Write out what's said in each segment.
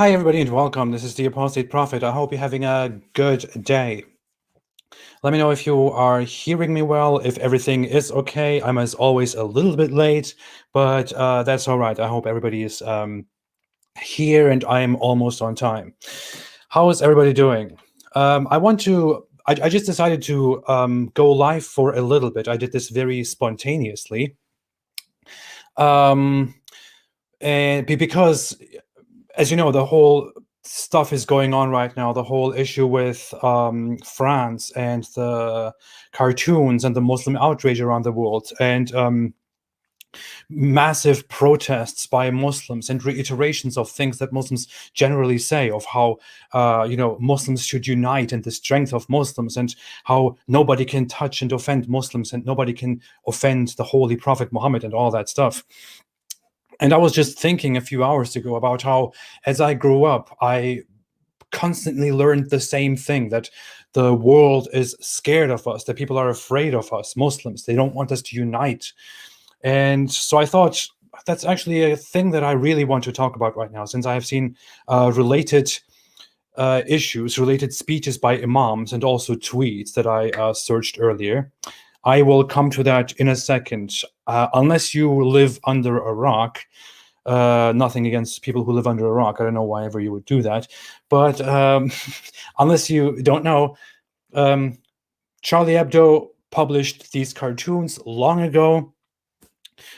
Hi, everybody, and welcome. This is the Apostate Prophet. I hope you're having a good day. Let me know if you are hearing me well, if everything is okay. I'm, as always, a little bit late, but that's all right. I hope everybody is here and I'm almost on time. How is everybody doing? I just decided to go live for a little bit. I did this very spontaneously. And because, as you know, the whole stuff is going on right now, the whole issue with France and the cartoons and the Muslim outrage around the world, and massive protests by Muslims and reiterations of things that Muslims generally say, of how Muslims should unite and the strength of Muslims, and how nobody can touch and offend Muslims and nobody can offend the Holy Prophet Muhammad and all that stuff. And I was just thinking a few hours ago about how, as I grew up, I constantly learned the same thing, that the world is scared of us, that people are afraid of us, Muslims. They don't want us to unite. And so I thought that's actually a thing that I really want to talk about right now, since I have seen related issues, related speeches by imams, and also tweets that I searched earlier. I will come to that in a second. Unless you live under a rock, nothing against people who live under a rock. I don't know why ever you would do that. But unless you don't know, Charlie Hebdo published these cartoons long ago.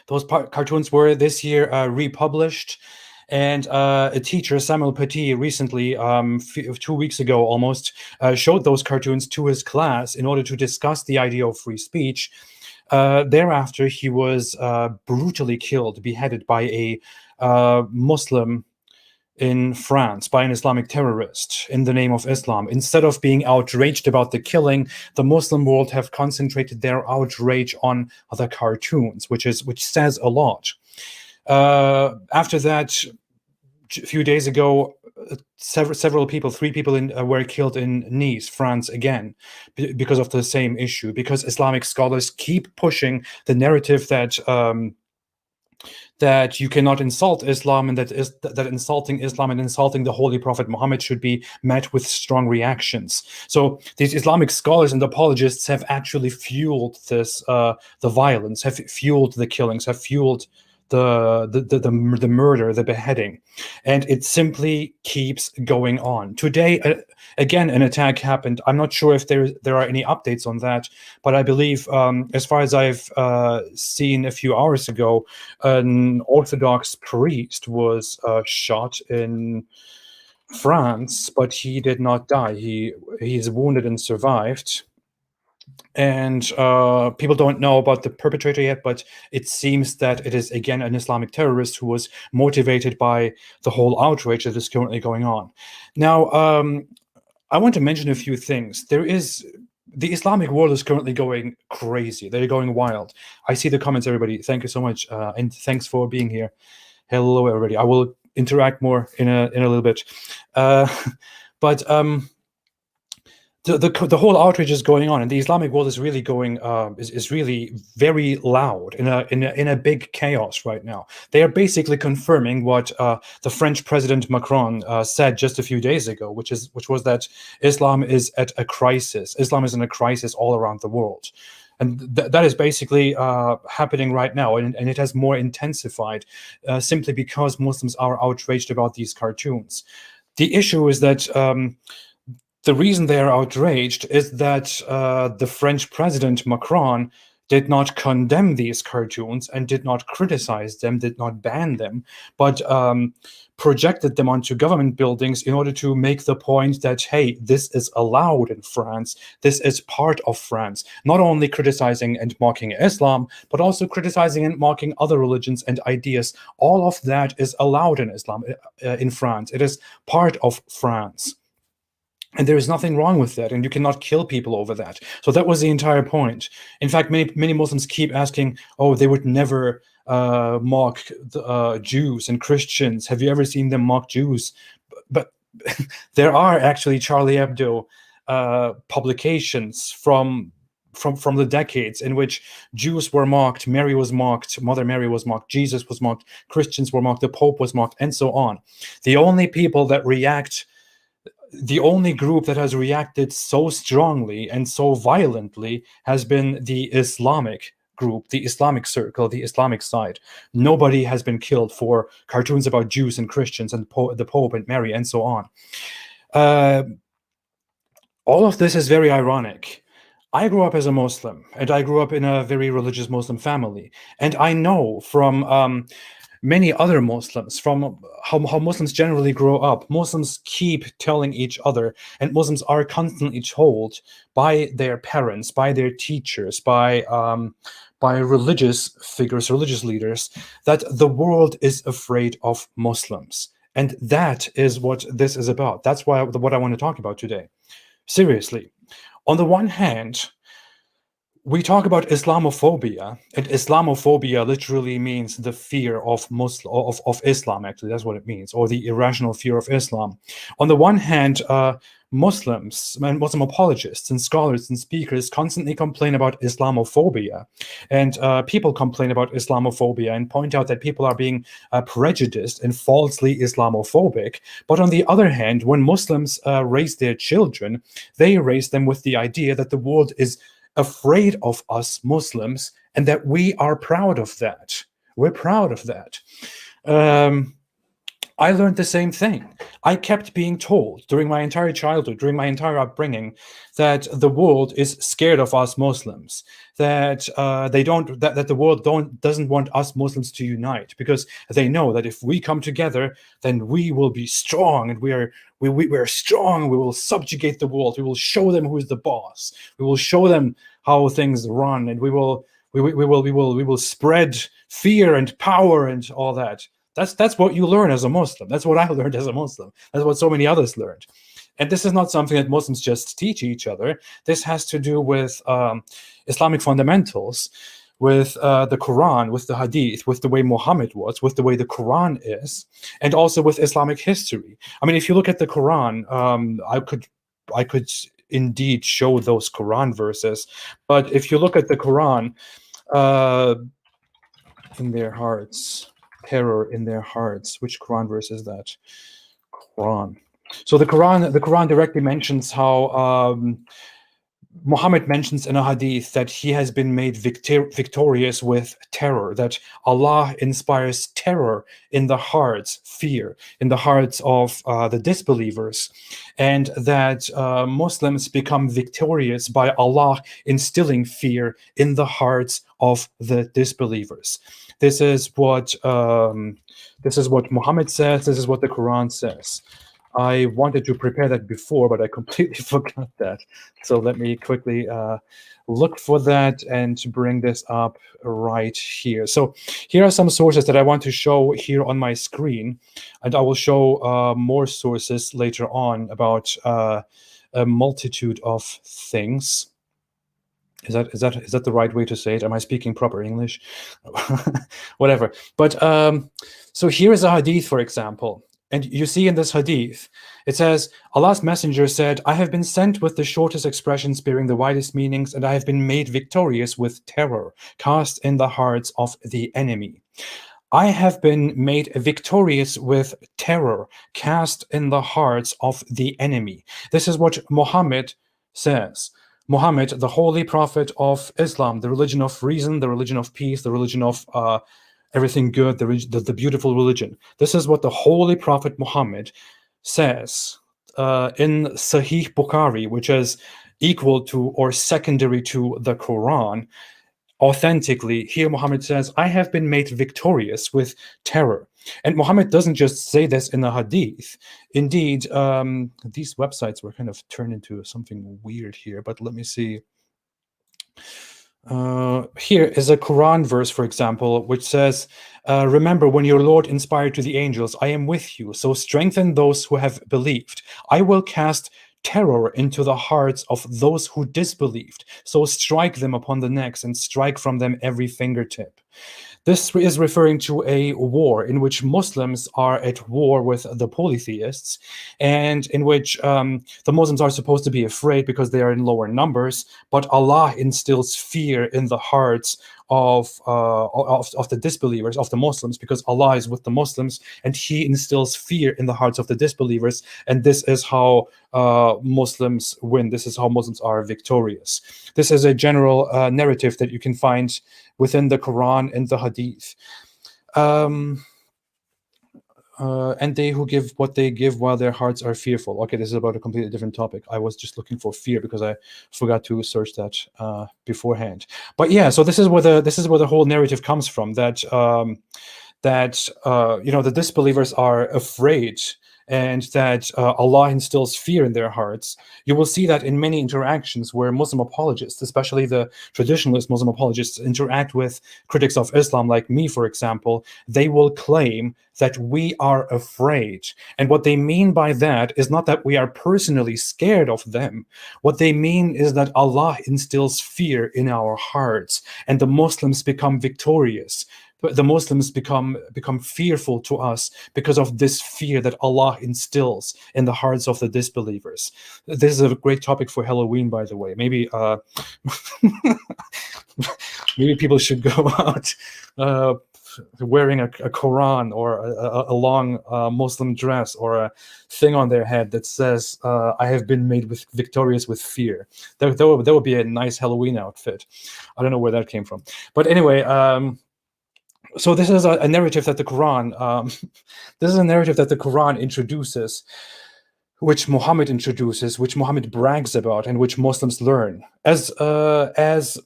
Those cartoons were this year republished. And a teacher, Samuel Paty, recently, 2 weeks ago almost, showed those cartoons to his class in order to discuss the idea of free speech. Thereafter, he was brutally killed, beheaded by a Muslim in France, by an Islamic terrorist in the name of Islam. Instead of being outraged about the killing, the Muslim world have concentrated their outrage on the cartoons, which says a lot. After that, a few days ago, several people, 3 people were killed in Nice, France, again, because of the same issue, because Islamic scholars keep pushing the narrative that that you cannot insult Islam, and that insulting Islam and insulting the Holy Prophet Muhammad should be met with strong reactions. So these Islamic scholars and apologists have actually fueled this, the violence, have fueled the killings, have fueled the murder, the beheading, and it simply keeps going on. Today, again, an attack happened. I'm not sure if there are any updates on that, but I believe, as far as I've seen a few hours ago, an Orthodox priest was shot in France, but he did not die. He's wounded and survived. And people don't know about the perpetrator yet, but it seems that it is, again, an Islamic terrorist who was motivated by the whole outrage that is currently going on. Now, I want to mention a few things. The Islamic world is currently going crazy. They're going wild. I see the comments, everybody. Thank you so much, and thanks for being here. Hello, everybody. I will interact more in a little bit, but the whole outrage is going on, and the Islamic world is really going is really very loud in a big chaos right now. They are basically confirming what the French President Macron said just a few days ago, which was that Islam is at a crisis. Islam is in a crisis all around the world. And that is basically happening right now, and it has more intensified simply because Muslims are outraged about these cartoons. The issue is that the reason they are outraged is that the French President Macron did not condemn these cartoons and did not criticize them, did not ban them, but projected them onto government buildings in order to make the point that, hey, this is allowed in France, this is part of France, not only criticizing and mocking Islam, but also criticizing and mocking other religions and ideas. All of that is allowed in Islam, in France. It is part of France. And there is nothing wrong with that, and you cannot kill people over that. So that was the entire point. In fact, many Muslims keep asking, oh, they would never mock Jews and Christians. Have you ever seen them mock Jews? But there are actually Charlie Hebdo publications from from the decades in which Jews were mocked, Mary was mocked, Mother Mary was mocked, Jesus was mocked, Christians were mocked, the Pope was mocked, and so on. The only people that react, the only group that has reacted so strongly and so violently has been the Islamic group, the Islamic circle, the Islamic side. Nobody has been killed for cartoons about Jews and Christians and the Pope and Mary and so on. All of this is very ironic. I grew up as a Muslim, and I grew up in a very religious Muslim family. And I know from many other Muslims, from how Muslims generally grow up, Muslims keep telling each other, and Muslims are constantly told by their parents, by their teachers, by religious figures, religious leaders, that the world is afraid of Muslims. And that is what this is about. That's what I want to talk about today. Seriously. On the one hand, we talk about Islamophobia, and Islamophobia literally means the fear of Islam. Actually, that's what it means, or the irrational fear of Islam. On the one hand, Muslims and Muslim apologists and scholars and speakers constantly complain about Islamophobia, and people complain about Islamophobia and point out that people are being prejudiced and falsely Islamophobic. But on the other hand, when Muslims raise their children, they raise them with the idea that the world is afraid of us Muslims, and that we are proud of that. We're proud of that. I learned the same thing. I kept being told during my entire childhood, during my entire upbringing, that the world is scared of us Muslims, that that the world doesn't want us Muslims to unite, because they know that if we come together, then we will be strong, and we're strong. We will subjugate the world. We will show them who is the boss. We will show them how things run, and we will spread fear and power and all that. That's what you learn as a Muslim. That's what I learned as a Muslim. That's what so many others learned. And this is not something that Muslims just teach each other. This has to do with Islamic fundamentals, with the Quran, with the Hadith, with the way Muhammad was, with the way the Quran is, and also with Islamic history. I mean, if you look at the Quran, I could indeed show those Quran verses, but if you look at the Quran, in their hearts, terror in their hearts. Which Quran verse is that? Quran. So the Quran directly mentions how Muhammad mentions in a hadith that he has been made victorious with terror, that Allah inspires terror in the hearts, fear in the hearts of the disbelievers, and that Muslims become victorious by Allah instilling fear in the hearts of the disbelievers. This is what Muhammad says. This is what the Quran says. I wanted to prepare that before, but I completely forgot that. So let me quickly look for that and bring this up right here. So here are some sources that I want to show here on my screen, and I will show more sources later on about a multitude of things. Is that the right way to say it? Am I speaking proper English? Whatever. But so here is a hadith, for example. And you see in this hadith, it says, Allah's messenger said, I have been sent with the shortest expressions bearing the widest meanings, and I have been made victorious with terror cast in the hearts of the enemy. I have been made victorious with terror cast in the hearts of the enemy. This is what Muhammad says. Muhammad, the holy prophet of Islam, the religion of reason, the religion of peace, the religion of everything good, the beautiful religion. This is what the Holy Prophet Muhammad says in Sahih Bukhari, which is equal to or secondary to the Quran. Authentically, here Muhammad says, I have been made victorious with terror. And Muhammad doesn't just say this in the hadith. Indeed, these websites were kind of turned into something weird here, but let me see. Here is a Quran verse, for example, which says, remember when your Lord inspired to the angels, I am with you, so strengthen those who have believed. I will cast terror into the hearts of those who disbelieved, so strike them upon the necks and strike from them every fingertip. This is referring to a war in which Muslims are at war with the polytheists, and in which the Muslims are supposed to be afraid because they are in lower numbers, but Allah instills fear in the hearts of the disbelievers, of the Muslims, because Allah is with the Muslims, and He instills fear in the hearts of the disbelievers, and this is how Muslims win. This is how Muslims are victorious. This is a general narrative that you can find within the Quran and the Hadith. And they who give what they give while their hearts are fearful. Okay, this is about a completely different topic. I was just looking for fear because I forgot to search that beforehand. But yeah, so this is where the whole narrative comes from. That the disbelievers are afraid, and that Allah instills fear in their hearts. You will see that in many interactions where Muslim apologists, especially the traditionalist Muslim apologists, interact with critics of Islam, like me, for example, they will claim that we are afraid. And what they mean by that is not that we are personally scared of them. What they mean is that Allah instills fear in our hearts, and the Muslims become victorious. The Muslims become fearful to us because of this fear that Allah instills in the hearts of the disbelievers. This is a great topic for Halloween, by the way. Maybe maybe people should go out wearing a Quran or a long Muslim dress or a thing on their head that says, I have been made victorious with fear. That would be a nice Halloween outfit. I don't know where that came from. But anyway, so this is a narrative that the Quran, introduces, which Muhammad introduces, which Muhammad brags about, and which Muslims learn. As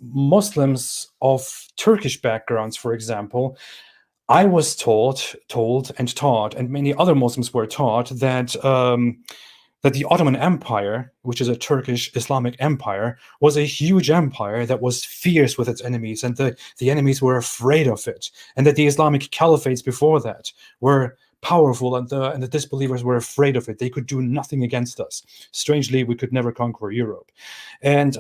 Muslims of Turkish backgrounds, for example, I was told and taught, and many other Muslims were taught that that the Ottoman Empire, which is a Turkish Islamic empire, was a huge empire that was fierce with its enemies, and the enemies were afraid of it, and that the Islamic caliphates before that were powerful, and the disbelievers were afraid of it. They could do nothing against us. Strangely, we could never conquer Europe, and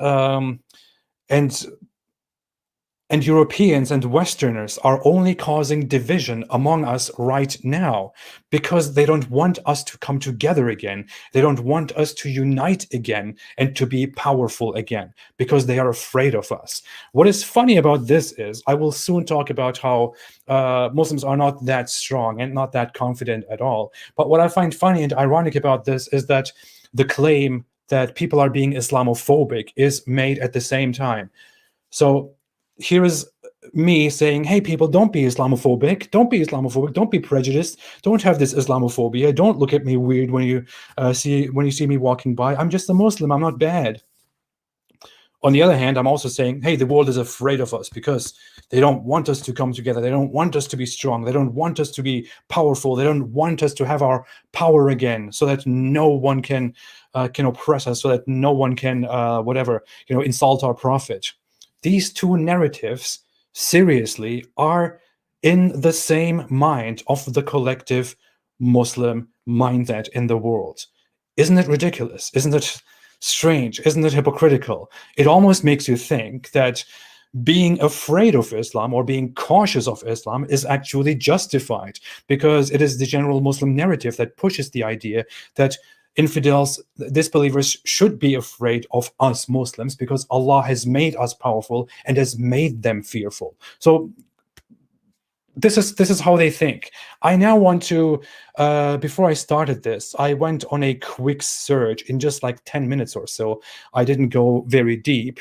Europeans and Westerners are only causing division among us right now because they don't want us to come together again. They don't want us to unite again and to be powerful again because they are afraid of us. What is funny about this is, I will soon talk about how Muslims are not that strong and not that confident at all. But what I find funny and ironic about this is that the claim that people are being Islamophobic is made at the same time. So here is me saying, hey, people, don't be Islamophobic. Don't be Islamophobic. Don't be prejudiced. Don't have this Islamophobia. Don't look at me weird when you see me walking by. I'm just a Muslim. I'm not bad. On the other hand, I'm also saying, hey, the world is afraid of us because they don't want us to come together. They don't want us to be strong. They don't want us to be powerful. They don't want us to have our power again, so that no one can oppress us, so that no one can insult our prophet. These two narratives, seriously, are in the same mind of the collective Muslim mindset in the world. Isn't it ridiculous? Isn't it strange? Isn't it hypocritical? It almost makes you think that being afraid of Islam or being cautious of Islam is actually justified, because it is the general Muslim narrative that pushes the idea that infidels, disbelievers, should be afraid of us Muslims because Allah has made us powerful and has made them fearful. So this is how they think. I now want to, before I started this, I went on a quick search in just like 10 minutes or so. I didn't go very deep.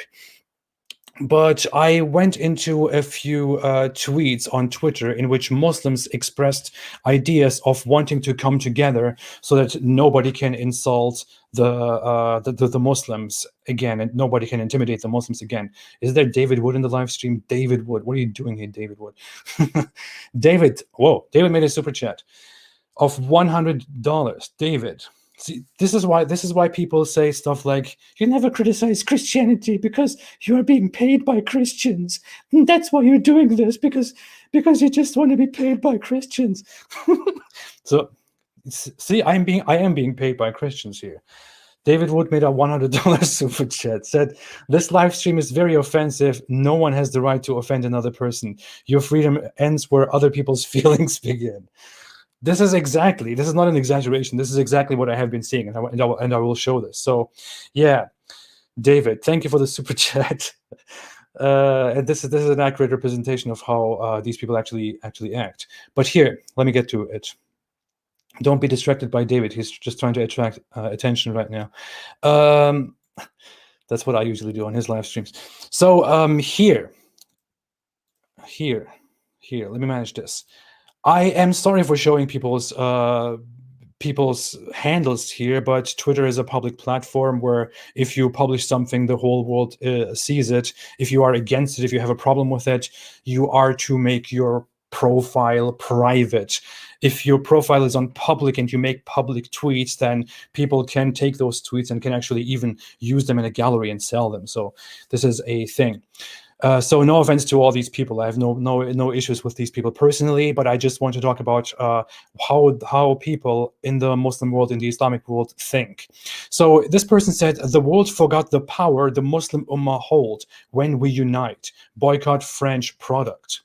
But I went into a few tweets on Twitter in which Muslims expressed ideas of wanting to come together so that nobody can insult the Muslims again, and nobody can intimidate the Muslims again. Is there David Wood in the live stream? David Wood, what are you doing here, David Wood? David made a super chat of $100. David. See, this is why people say stuff like, you never criticize Christianity because you are being paid by Christians. That's why you're doing this, because you just want to be paid by Christians. So see, I am being paid by Christians here. David Wood made a $100 super chat. Said, "This live stream is very offensive. No one has the right to offend another person. Your freedom ends where other people's feelings begin." This is not an exaggeration. This is exactly what I have been seeing, and I will show this. So, yeah, David, thank you for the super chat. And this is an accurate representation of how these people actually act. But here, let me get to it. Don't be distracted by David. He's just trying to attract attention right now. That's what I usually do on his live streams. So here. Let me manage this. I am sorry for showing people's handles here, but Twitter is a public platform where if you publish something, the whole world sees it. If you are against it, if you have a problem with it, you are to make your profile private. If your profile is on public and you make public tweets, then people can take those tweets and can actually even use them in a gallery and sell them. So this is a thing. So no offense to all these people. I have no issues with these people personally, but I just want to talk about how people in the Muslim world, in the Islamic world, think. So this person said, "The world forgot the power the Muslim Ummah hold when we unite. Boycott French product."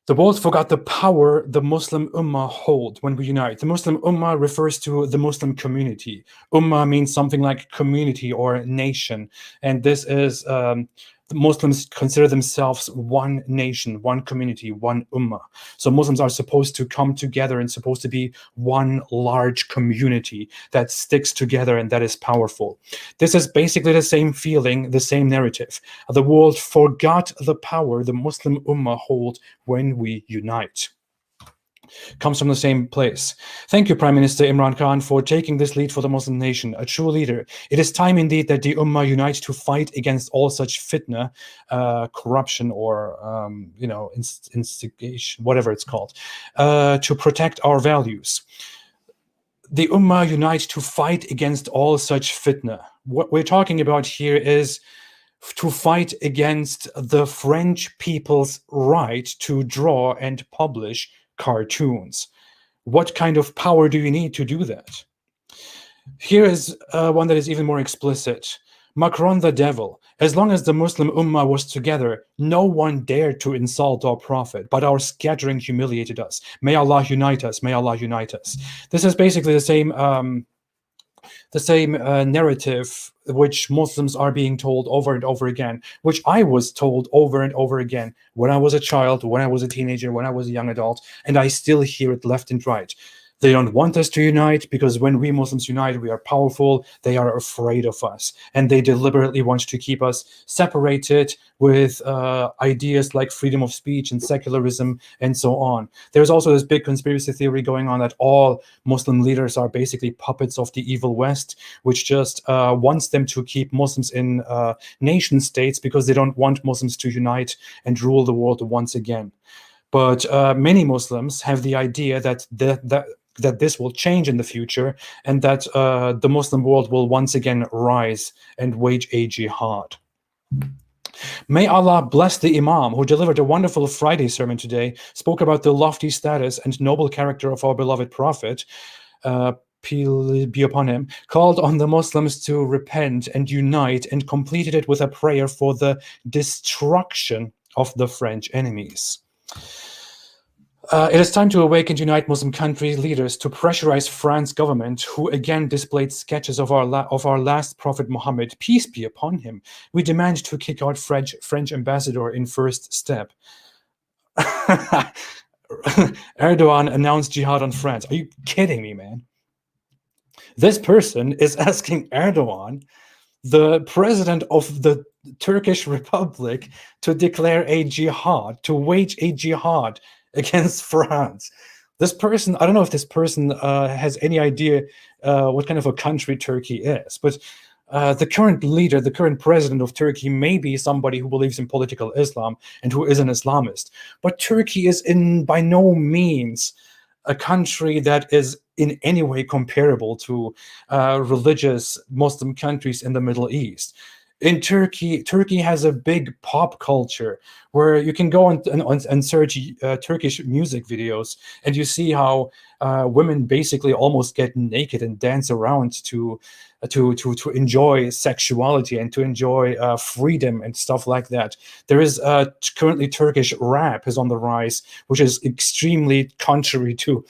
The world forgot the power the Muslim Ummah hold when we unite. The Muslim Ummah refers to the Muslim community. Ummah means something like community or nation. And this is, the Muslims consider themselves one nation, one community, one Ummah. So Muslims are supposed to come together and supposed to be one large community that sticks together and that is powerful. This is basically the same feeling, the same narrative. The world forgot the power the Muslim Ummah hold when we unite. Comes from the same place. Thank you, Prime Minister Imran Khan, for taking this lead for the Muslim nation, a true leader. It is time indeed that the Ummah unites to fight against all such fitna, corruption, or instigation, whatever it's called, to protect our values. The Ummah unites to fight against all such fitna. What we're talking about here is to fight against the French people's right to draw and publish cartoons. What kind of power do you need to do that? Here is one that is even more explicit. Macron the devil. As long as the Muslim Ummah was together, no one dared to insult our Prophet, but our scattering humiliated us. May Allah unite us. May Allah unite us. This is basically the same narrative which Muslims are being told over and over again, which I was told over and over again when I was a child, when I was a teenager, when I was a young adult, and I still hear it left and right. They don't want us to unite because when we Muslims unite, we are powerful. They are afraid of us. And they deliberately want to keep us separated with ideas like freedom of speech and secularism and so on. There's also this big conspiracy theory going on that all Muslim leaders are basically puppets of the evil West, which just wants them to keep Muslims in nation states because they don't want Muslims to unite and rule the world once again. But many Muslims have the idea that this will change in the future, and that the Muslim world will once again rise and wage a jihad. May Allah bless the Imam who delivered a wonderful Friday sermon today, spoke about the lofty status and noble character of our beloved Prophet, peace be upon him, called on the Muslims to repent and unite, and completed it with a prayer for the destruction of the French enemies. It is time to awake and unite Muslim country leaders to pressurize France's government, who again displayed sketches of our last Prophet Muhammad, peace be upon him. We demand to kick out French ambassador in first step. Erdogan announced jihad on France. Are you kidding me, man? This person is asking Erdogan, the president of the Turkish Republic, to declare a jihad, to wage a jihad against France. This person, I don't know if this person has any idea what kind of a country Turkey is, but the current leader, the current president of Turkey may be somebody who believes in political Islam and who is an Islamist. But Turkey is by no means a country that is in any way comparable to religious Muslim countries in the Middle East. In Turkey has a big pop culture where you can go and search Turkish music videos, and you see how women basically almost get naked and dance around to enjoy sexuality and to enjoy freedom and stuff like that. There is currently Turkish rap is on the rise, which is extremely contrary to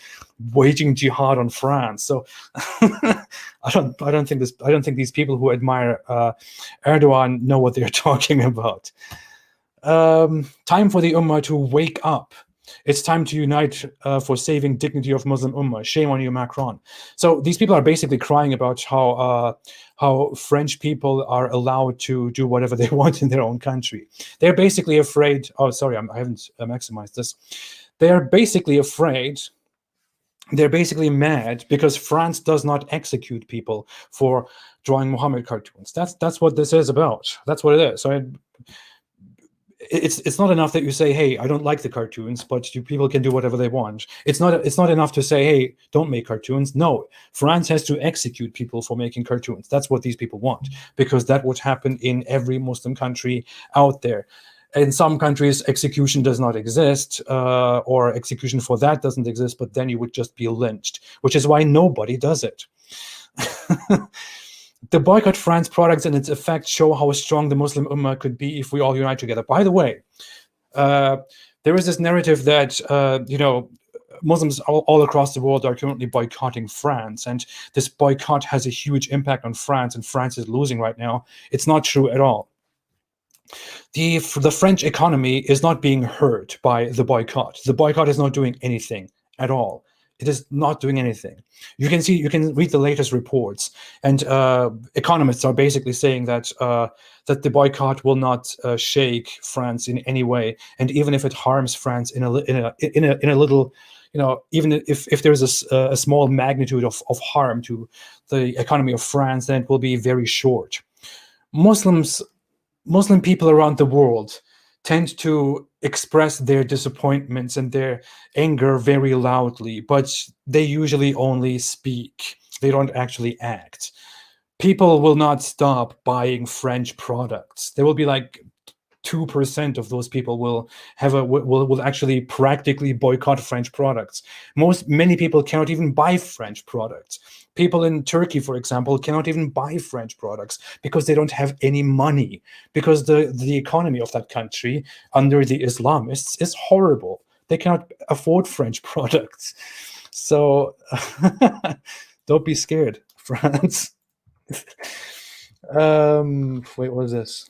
waging jihad on France. So I don't think these people who admire Erdogan know what they're talking about. Time for the Ummah to wake up. It's time to unite for saving dignity of Muslim Ummah. Shame on you, Macron. So these people are basically crying about how French people are allowed to do whatever they want in their own country. They're basically afraid. Oh, sorry, I haven't maximized this. They're basically afraid. They're basically mad because France does not execute people for drawing Muhammad cartoons. That's what this is about. That's what it is. So it's not enough that you say, hey, I don't like the cartoons, but people can do whatever they want. It's not enough to say, hey, don't make cartoons. No, France has to execute people for making cartoons. That's what these people want, because that would happen in every Muslim country out there. In some countries, execution does not exist, or execution for that doesn't exist, but then you would just be lynched, which is why nobody does it. The boycott France products and its effects show how strong the Muslim Ummah could be if we all unite together. By the way, there is this narrative that, Muslims all across the world are currently boycotting France, and this boycott has a huge impact on France, and France is losing right now. It's not true at all. The French economy is not being hurt by the boycott. The boycott is not doing anything at all. It is not doing anything. You can read the latest reports, and economists are basically saying that that the boycott will not shake France in any way, and even if it harms France in a little, even if there's a small magnitude of harm to the economy of France, then it will be very short. Muslim people around the world tend to express their disappointments and their anger very loudly, but they usually only speak. They don't actually act. People will not stop buying French products. There will be like 2% of those people will actually practically boycott French products. Many people cannot even buy French products. People in Turkey, for example, cannot even buy French products because they don't have any money, because the economy of that country under the Islamists is horrible. They cannot afford French products. So don't be scared, France. Wait, what was this?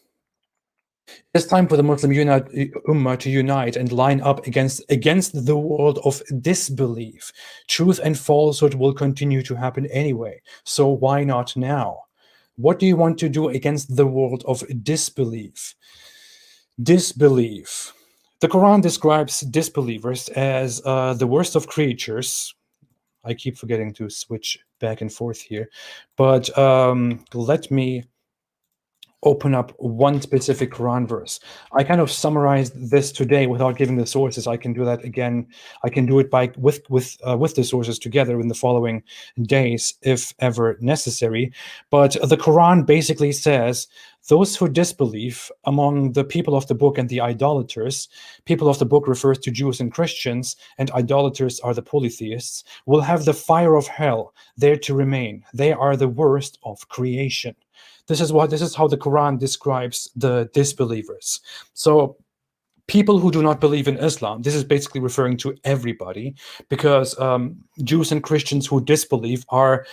It's time for the Muslim Ummah to unite and line up against the world of disbelief. Truth and falsehood will continue to happen anyway, so why not now? What do you want to do against the world of disbelief? Disbelief. The Quran describes disbelievers as the worst of creatures. I keep forgetting to switch back and forth here, but let me open up one specific Quran verse. I kind of summarized this today without giving the sources. I can do that again. I can do it with the sources together in the following days, if ever necessary. But the Quran basically says, those who disbelieve among the people of the book and the idolaters, people of the book refers to Jews and Christians, and idolaters are the polytheists, will have the fire of hell there to remain. They are the worst of creation. This is how the Quran describes the disbelievers. So people who do not believe in Islam, this is basically referring to everybody, because Jews and Christians who disbelieve are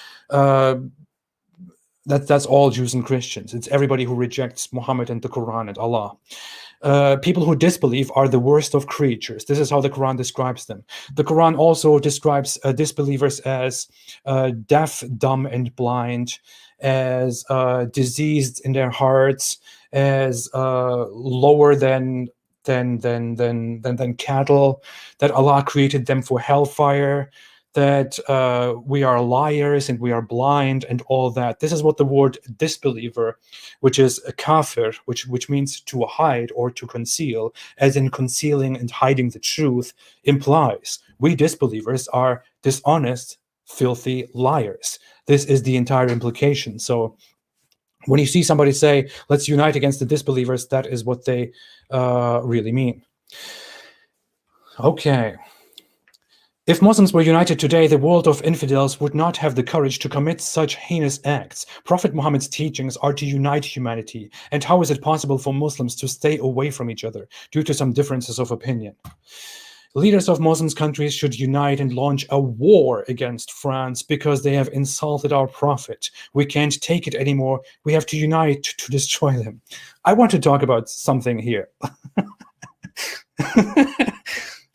that's all Jews and Christians. It's everybody who rejects Muhammad and the Quran and Allah. People who disbelieve are the worst of creatures. This is how the Quran describes them. The Quran also describes disbelievers as deaf, dumb, and blind, as diseased in their hearts, as lower than cattle, that Allah created them for hellfire, that we are liars and we are blind and all that. This is what the word disbeliever, which is a kafir, which means to hide or to conceal, as in concealing and hiding the truth, implies. We disbelievers are dishonest, filthy liars. This is the entire implication. So when you see somebody say, let's unite against the disbelievers, that is what they really mean. Okay. If Muslims were united today, the world of infidels would not have the courage to commit such heinous acts. Prophet Muhammad's teachings are to unite humanity. And how is it possible for Muslims to stay away from each other due to some differences of opinion? Leaders of Muslim countries should unite and launch a war against France because they have insulted our Prophet. We can't take it anymore. We have to unite to destroy them. I want to talk about something here.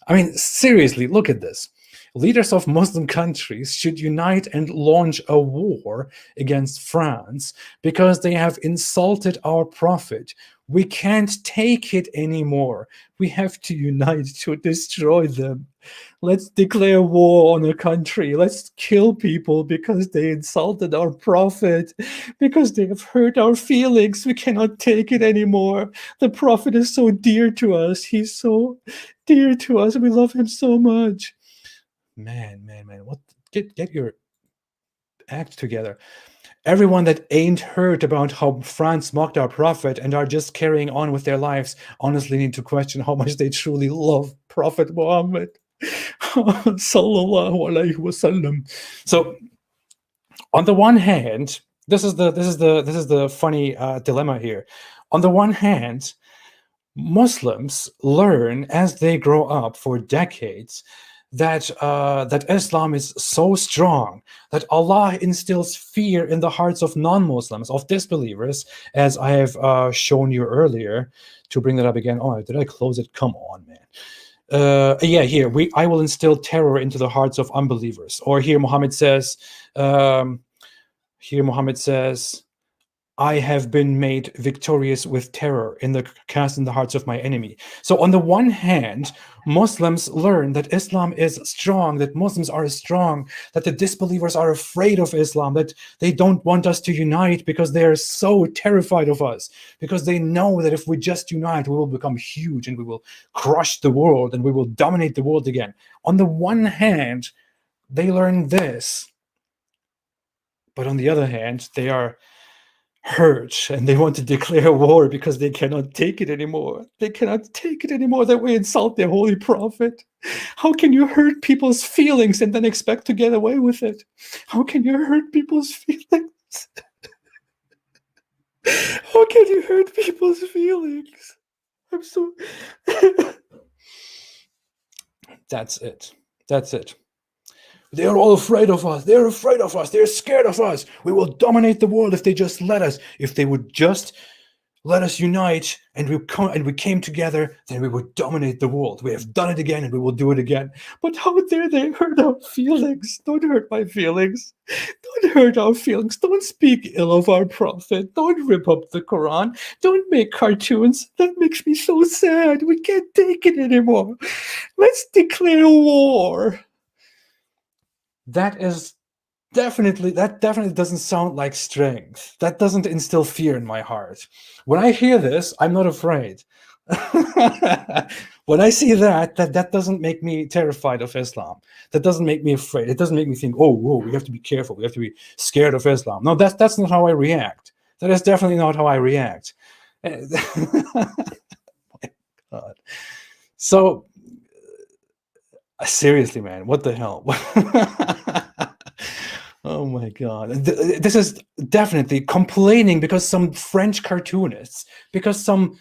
I mean, seriously, look at this. Leaders of Muslim countries should unite and launch a war against France because they have insulted our Prophet. We can't take it anymore. We have to unite to destroy them. Let's declare war on a country. Let's kill people because they insulted our Prophet, because they have hurt our feelings. We cannot take it anymore. The Prophet is so dear to us. He's so dear to us. We love him so much. Man, what? Get your act together. Everyone that ain't heard about how France mocked our Prophet and are just carrying on with their lives honestly need to question how much they truly love Prophet Muhammad. Sallallahu alaihi wasallam. So, on the one hand, this is the funny dilemma here. On the one hand, Muslims learn as they grow up for decades that Islam is so strong that Allah instills fear in the hearts of non-Muslims, of disbelievers, as I have shown you earlier. To bring that up again, oh, did I close it? Come on, man. Yeah, here I will instill terror into the hearts of unbelievers. Or here Muhammad says, I have been made victorious with terror cast in the hearts of my enemy. So on the one hand, Muslims learn that Islam is strong, that Muslims are strong, that the disbelievers are afraid of Islam, that they don't want us to unite because they are so terrified of us, because they know that if we just unite, we will become huge and we will crush the world and we will dominate the world again. On the one hand, they learn this, but on the other hand, they are hurt and they want to declare war because they cannot take it anymore. They cannot take it anymore that we insult their holy prophet. How can you hurt people's feelings and then expect to get away with it? How can you hurt people's feelings? How can you hurt people's feelings? I'm so... That's it. They're all afraid of us. They're afraid of us. They're scared of us. We will dominate the world if they just let us. If they would just let us unite and we came together, then we would dominate the world. We have done it again and we will do it again. But how dare they hurt our feelings? Don't hurt my feelings. Don't hurt our feelings. Don't speak ill of our prophet. Don't rip up the Quran. Don't make cartoons. That makes me so sad. We can't take it anymore. Let's declare war. That definitely doesn't sound like strength. That doesn't instill fear in my heart. When I hear this, I'm not afraid. When I see that doesn't make me terrified of Islam. That doesn't make me afraid. It doesn't make me think, oh, whoa, we have to be careful. We have to be scared of Islam. No, that's not how I react. That is definitely not how I react. My God. So, seriously, man, what the hell? Oh my God. This is definitely complaining because some French cartoonists, because some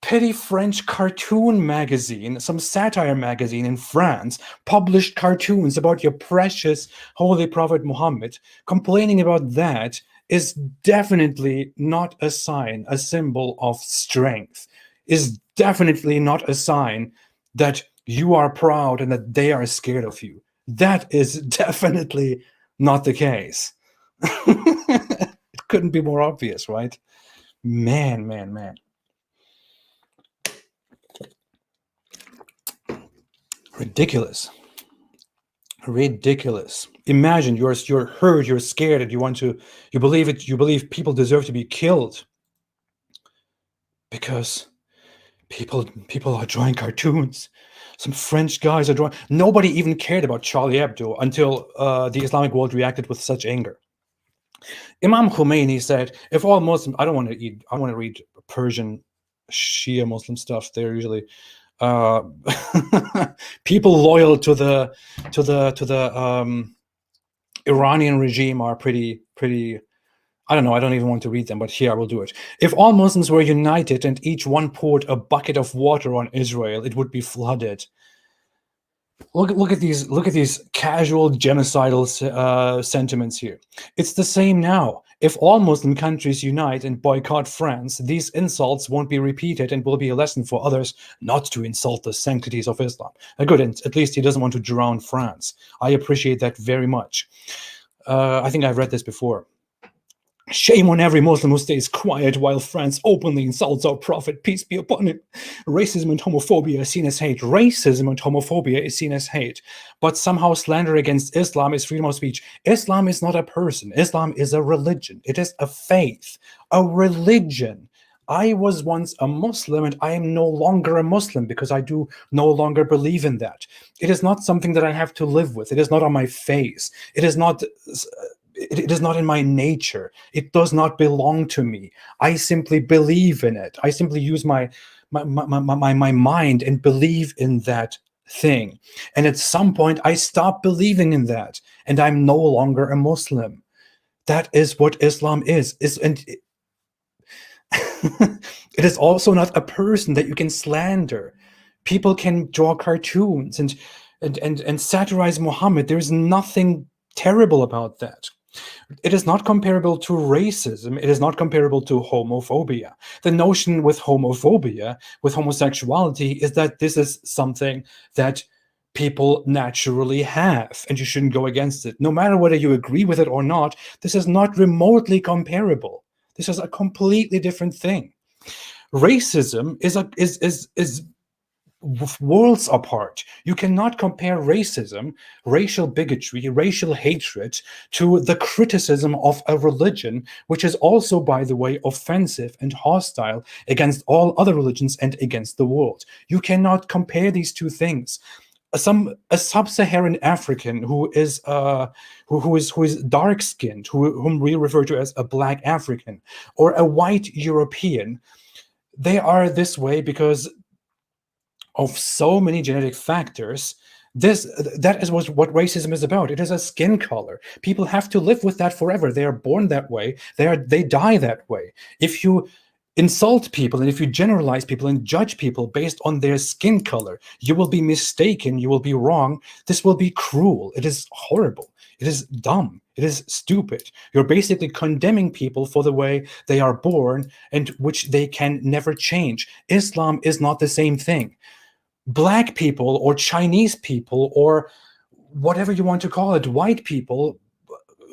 petty French cartoon magazine, some satire magazine in France, published cartoons about your precious Holy Prophet Muhammad. Complaining about that is definitely not a sign, a symbol of strength, is definitely not a sign that you are proud and that they are scared of you. That is definitely not the case. It couldn't be more obvious, right? Man. Ridiculous. Imagine you're hurt, you're scared, and you believe people deserve to be killed because people are drawing cartoons. Some French guys are drawing. Nobody even cared about Charlie Hebdo until the Islamic world reacted with such anger. Imam Khomeini said, if all Muslims, I want to read Persian Shia Muslim stuff. They're usually uh, people loyal to the Iranian regime are pretty. I don't know. I don't even want to read them, but here I will do it. If all Muslims were united and each one poured a bucket of water on Israel, it would be flooded. Look at these casual genocidal sentiments here. It's the same now. If all Muslim countries unite and boycott France, these insults won't be repeated and will be a lesson for others not to insult the sanctities of Islam. Good, at least he doesn't want to drown France. I appreciate that very much. I think I've read this before. Shame on every Muslim who stays quiet while France openly insults our Prophet, peace be upon him. Racism and homophobia is seen as hate. Racism and homophobia is seen as hate. But somehow slander against Islam is freedom of speech. Islam is not a person. Islam is a religion. It is a faith, a religion. I was once a Muslim and I am no longer a Muslim because I do no longer believe in that. It is not something that I have to live with. It is not on my face. It is not in my nature. It does not belong to me. I simply believe in it. I simply use my mind and believe in that thing. And at some point, I stop believing in that, and I'm no longer a Muslim. That is what Islam is. It is also not a person that you can slander. People can draw cartoons and satirize Muhammad. There's nothing terrible about that. It is not comparable to racism. It is not comparable to homophobia. The notion with homophobia, with homosexuality, is that this is something that people naturally have, and you shouldn't go against it. No matter whether you agree with it or not, this is not remotely comparable. This is a completely different thing. Racism is worlds apart. You cannot compare racism, racial bigotry, racial hatred to the criticism of a religion, which is also, by the way, offensive and hostile against all other religions and against the world. You cannot compare these two things. A sub-Saharan African who is dark-skinned, whom we refer to as a black African, or a white European, they are this way because of so many genetic factors. That is what racism is about. It is a skin color. People have to live with that forever. They are born that way. They die that way. If you insult people and if you generalize people and judge people based on their skin color, you will be mistaken. You will be wrong. This will be cruel. It is horrible. It is dumb. It is stupid. You're basically condemning people for the way they are born and which they can never change. Islam is not the same thing. Black people or Chinese people or whatever you want to call it, white people,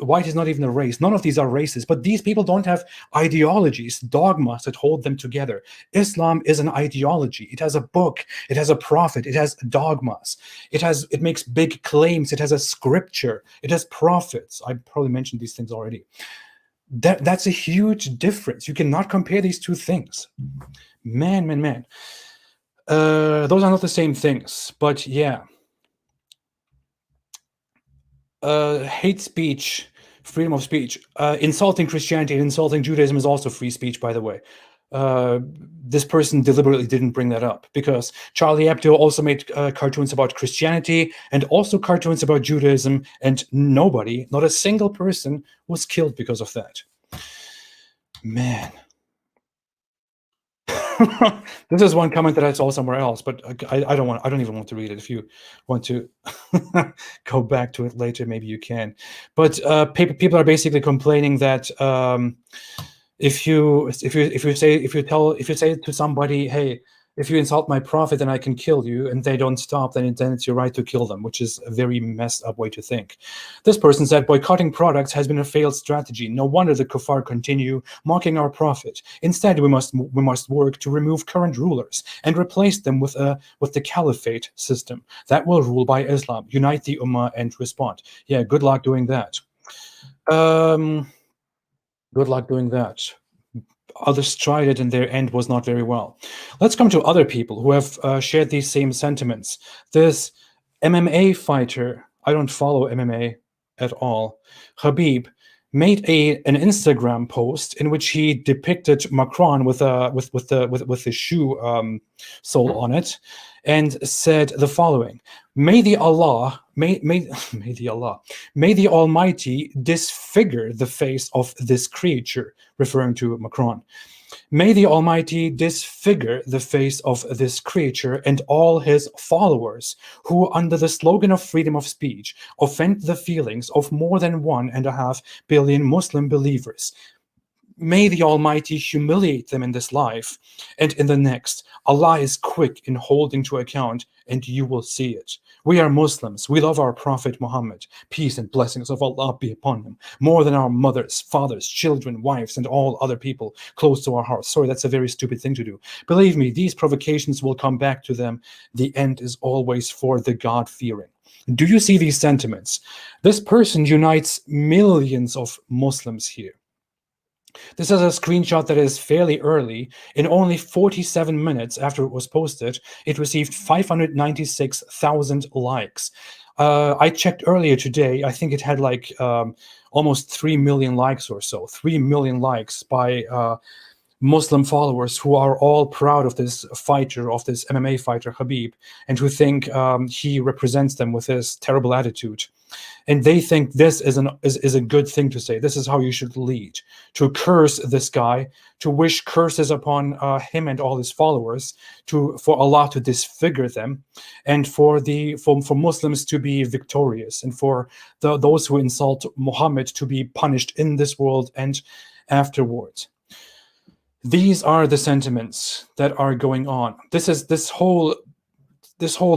white is not even a race. None of these are races, but these people don't have ideologies, dogmas that hold them together. Islam is an ideology. It has a book. It has a prophet. It has dogmas. It makes big claims. It has a scripture. It has prophets. I probably mentioned these things already. That's a huge difference. You cannot compare these two things. Man. Those are not the same things, but yeah. Hate speech, freedom of speech, insulting Christianity and insulting Judaism is also free speech, by the way. This person deliberately didn't bring that up because Charlie Hebdo also made cartoons about Christianity and also cartoons about Judaism, and nobody, not a single person, was killed because of that. Man. This is one comment that I saw somewhere else, but I don't even want to read it. If you want to go back to it later, maybe you can. But people are basically complaining that if you say to somebody, hey, if you insult my prophet, then I can kill you, and they don't stop, then it's your right to kill them, which is a very messed up way to think. This person said, boycotting products has been a failed strategy. No wonder the kuffar continue mocking our prophet. Instead, we must work to remove current rulers and replace them with the caliphate system that will rule by Islam, unite the ummah, and respond. Yeah, good luck doing that. Good luck doing that. Others tried it and their end was not very well. Let's come to other people who have shared these same sentiments. This MMA fighter, I don't follow MMA at all, Khabib, made an Instagram post in which he depicted Macron with the shoe sole on it, and said the following: May the Allah, may the Allah, may the Almighty disfigure the face of this creature, referring to Macron. May the Almighty disfigure the face of this creature and all his followers, who, under the slogan of freedom of speech, offend the feelings of more than 1.5 billion Muslim believers. May the Almighty humiliate them in this life and in the next. Allah is quick in holding to account, and you will see it. We are Muslims. We love our Prophet Muhammad. Peace and blessings of Allah be upon him, more than our mothers, fathers, children, wives, and all other people close to our hearts. Sorry, that's a very stupid thing to do. Believe me, these provocations will come back to them. The end is always for the God-fearing. Do you see these sentiments? This person unites millions of Muslims here. This is a screenshot that is fairly early. In only 47 minutes after it was posted, it received 596,000 likes. I checked earlier today. I think it had like almost 3 million likes or so. 3 million likes by Muslim followers who are all proud of this fighter, of this MMA fighter, Khabib, and who think he represents them with his terrible attitude. And they think this is a good thing to say. This is how you should lead. To curse this guy, to wish curses upon him and all his followers, for Allah to disfigure them, and for Muslims to be victorious, and for those who insult Muhammad to be punished in this world and afterwards. These are the sentiments that are going on. This whole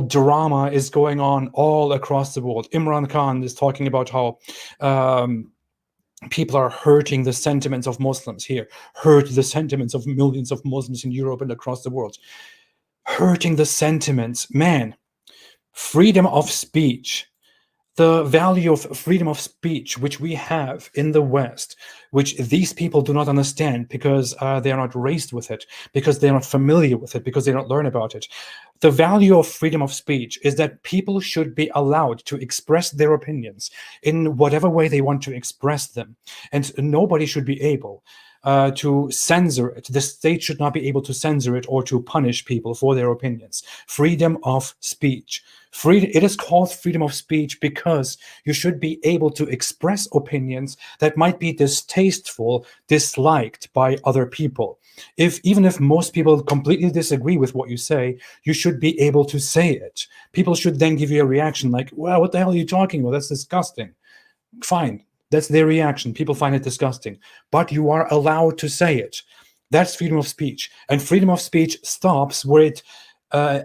drama is going on all across the world. Imran Khan is talking about how people are hurting the sentiments of Muslims here, hurt the sentiments of millions of Muslims in Europe and across the world. Hurting the sentiments. Man, freedom of speech, the value of freedom of speech, which we have in the West, which these people do not understand because they are not raised with it, because they are not familiar with it, because they don't learn about it. The value of freedom of speech is that people should be allowed to express their opinions in whatever way they want to express them. And nobody should be able to censor it. The state should not be able to censor it or to punish people for their opinions. Freedom of speech. It is called freedom of speech because you should be able to express opinions that might be distasteful, disliked by other people. Even if most people completely disagree with what you say, you should be able to say it. People should then give you a reaction like, well, what the hell are you talking about? That's disgusting. Fine. That's their reaction. People find it disgusting. But you are allowed to say it. That's freedom of speech. And freedom of speech stops where it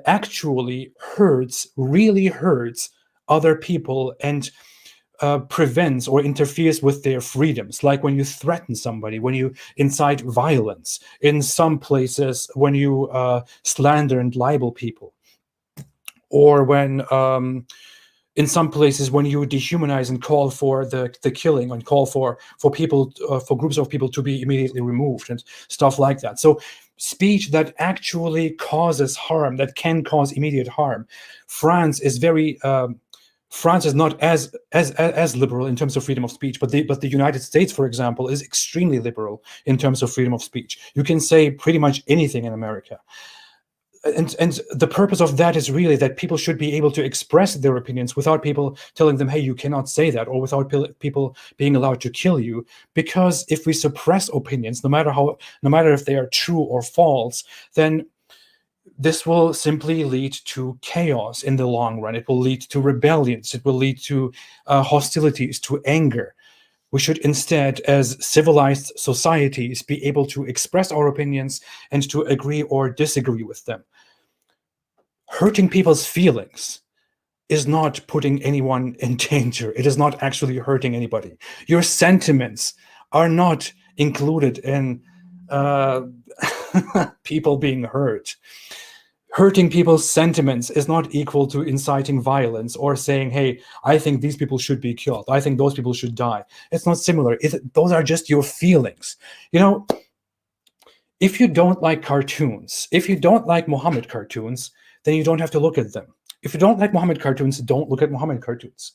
actually really hurts other people and prevents or interferes with their freedoms. Like when you threaten somebody, when you incite violence. In some places, when you slander and libel people. Or when... in some places, when you dehumanize and call for the killing and call for people, for groups of people to be immediately removed and stuff like that. So speech that actually causes harm, that can cause immediate harm. France is not as liberal in terms of freedom of speech, but the United States, for example, is extremely liberal in terms of freedom of speech. You can say pretty much anything in America. And the purpose of that is really that people should be able to express their opinions without people telling them, hey, you cannot say that, or without people being allowed to kill you. Because if we suppress opinions, no matter if they are true or false, then this will simply lead to chaos in the long run. It will lead to rebellions. It will lead to hostilities, to anger. We should instead, as civilized societies, be able to express our opinions and to agree or disagree with them. Hurting people's feelings is not putting anyone in danger. It is not actually hurting anybody. Your sentiments are not included in people being hurt. Hurting people's sentiments is not equal to inciting violence or saying, hey, I think these people should be killed. I think those people should die. It's not similar. Those are just your feelings. You know, if you don't like cartoons, if you don't like Muhammad cartoons, then you don't have to look at them. If you don't like Muhammad cartoons, don't look at Muhammad cartoons.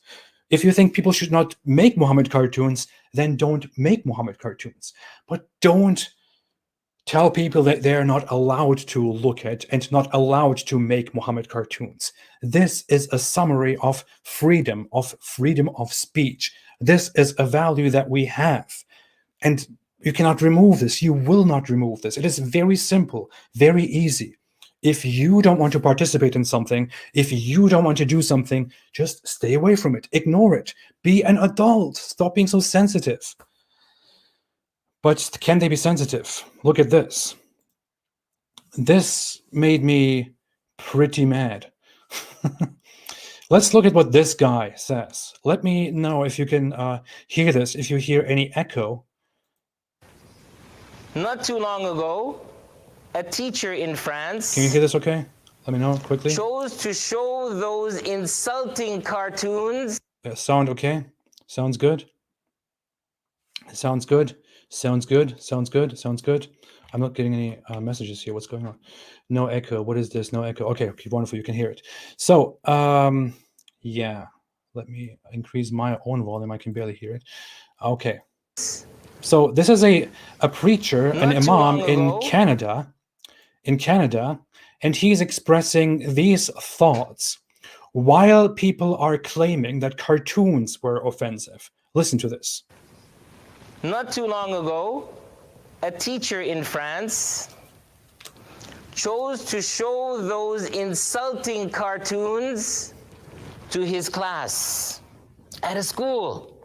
If you think people should not make Muhammad cartoons, then don't make Muhammad cartoons. But don't tell people that they're not allowed to look at and not allowed to make Muhammad cartoons. This is a summary of freedom of speech. This is a value that we have. And you cannot remove this. You will not remove this. It is very simple, very easy. If you don't want to participate in something, if you don't want to do something, just stay away from it. Ignore it. Be an adult. Stop being so sensitive. But can they be sensitive? Look at this. This made me pretty mad. Let's look at what this guy says. Let me know if you can hear this, if you hear any echo. Not too long ago, a teacher in France Can you hear this okay? Let me know quickly. chose to show those insulting cartoons. Sound okay? Sounds good? Sounds good? Sounds good? Sounds good? Sounds good? I'm not getting any messages here. What's going on? No echo. What is this? No echo. Okay, wonderful. You can hear it. So, yeah. Let me increase my own volume. I can barely hear it. Okay. So this is a preacher, an imam in Canada, and he's expressing these thoughts while people are claiming that cartoons were offensive. Listen to this. Not too long ago, a teacher in France chose to show those insulting cartoons to his class at a school.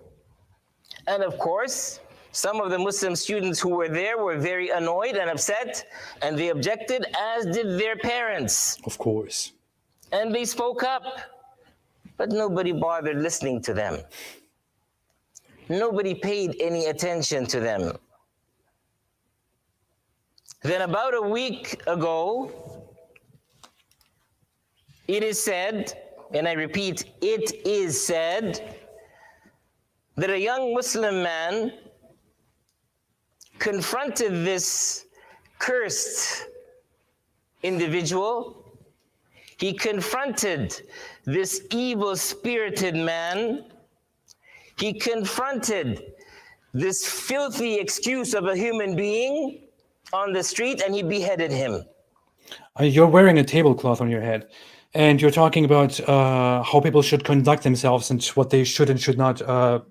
And of course, some of the Muslim students who were there were very annoyed and upset, and they objected, as did their parents. Of course. And they spoke up, but nobody bothered listening to them. Nobody paid any attention to them. Then about a week ago, it is said, and I repeat, it is said, that a young Muslim man confronted this cursed individual. He confronted this evil-spirited man. He confronted this filthy excuse of a human being on the street, and he beheaded him. You're wearing a tablecloth on your head, and you're talking about how people should conduct themselves and what they should and should not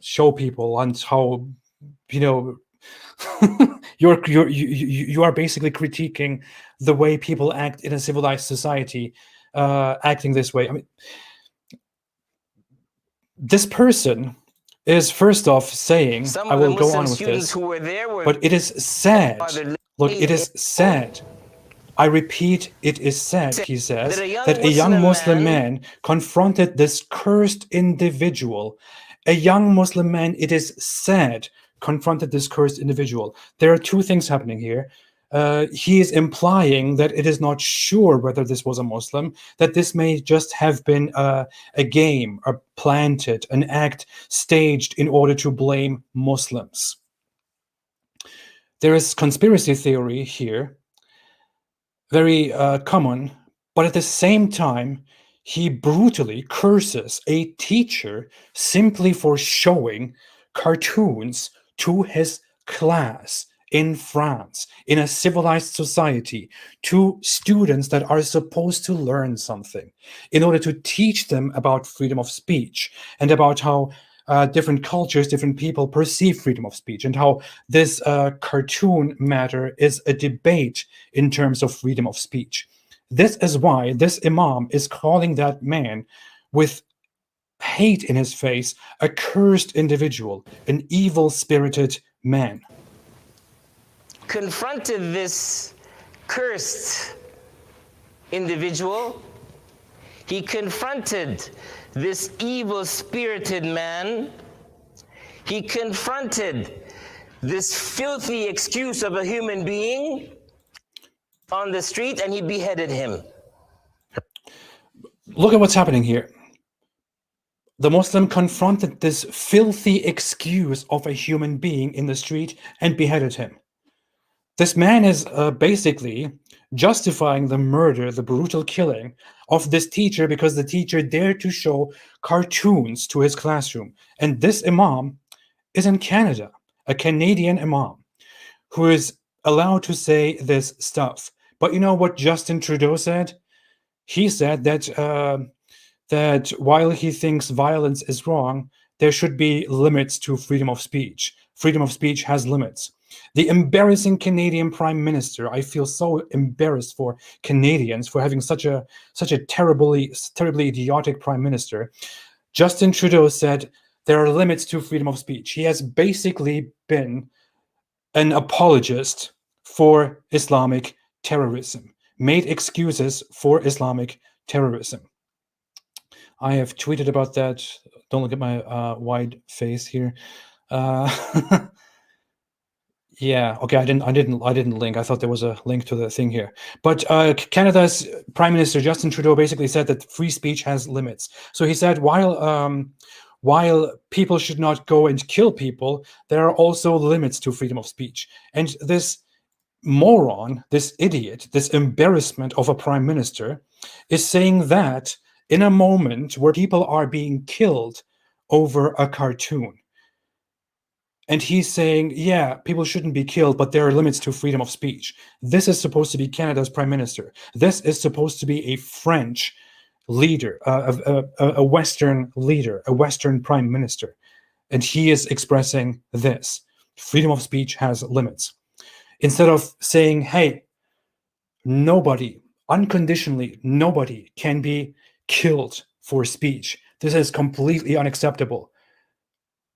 show people, and how, you know, you are basically critiquing the way people act in a civilized society, acting this way. I mean, this person is first off saying, I will go on with this, but it is sad. Look, it is sad. I repeat, it is sad, he says, that a young Muslim man confronted this cursed individual. A young Muslim man, it is sad, confronted this cursed individual. There are two things happening here. He is implying that it is not sure whether this was a Muslim, that this may just have been a game, a planted, an act staged in order to blame Muslims. There is conspiracy theory here, very common, but at the same time, he brutally curses a teacher simply for showing cartoons to his class in France, in a civilized society, to students that are supposed to learn something, in order to teach them about freedom of speech and about how different cultures, different people perceive freedom of speech, and how this cartoon matter is a debate in terms of freedom of speech. This is why this imam is calling that man with hate in his face a cursed individual, an evil-spirited man. Confronted this cursed individual. He confronted this evil-spirited man. He confronted this filthy excuse of a human being on the street, and he beheaded him. Look at what's happening here. The Muslim confronted this filthy excuse of a human being in the street and beheaded him. This man is basically justifying the murder, the brutal killing of this teacher because the teacher dared to show cartoons to his classroom. And this imam is in Canada, a Canadian imam who is allowed to say this stuff. But you know what Justin Trudeau said? He said that while he thinks violence is wrong, there should be limits to freedom of speech. Freedom of speech has limits. The embarrassing Canadian Prime Minister, I feel so embarrassed for Canadians for having such a terribly idiotic Prime Minister. Justin Trudeau said there are limits to freedom of speech. He has basically been an apologist for Islamic terrorism, made excuses for Islamic terrorism. I have tweeted about that. Don't look at my wide face here. Yeah, okay. I didn't link. I thought there was a link to the thing here. But Canada's Prime Minister Justin Trudeau basically said that free speech has limits. So he said while people should not go and kill people, there are also limits to freedom of speech. And this moron, this idiot, this embarrassment of a prime minister is saying that in a moment where people are being killed over a cartoon. And he's saying, yeah, people shouldn't be killed, but there are limits to freedom of speech. This is supposed to be Canada's prime minister. This is supposed to be a French leader, a Western leader, a Western prime minister. And he is expressing this. Freedom of speech has limits. Instead of saying, hey, nobody, unconditionally, nobody can be killed for speech. This is completely unacceptable.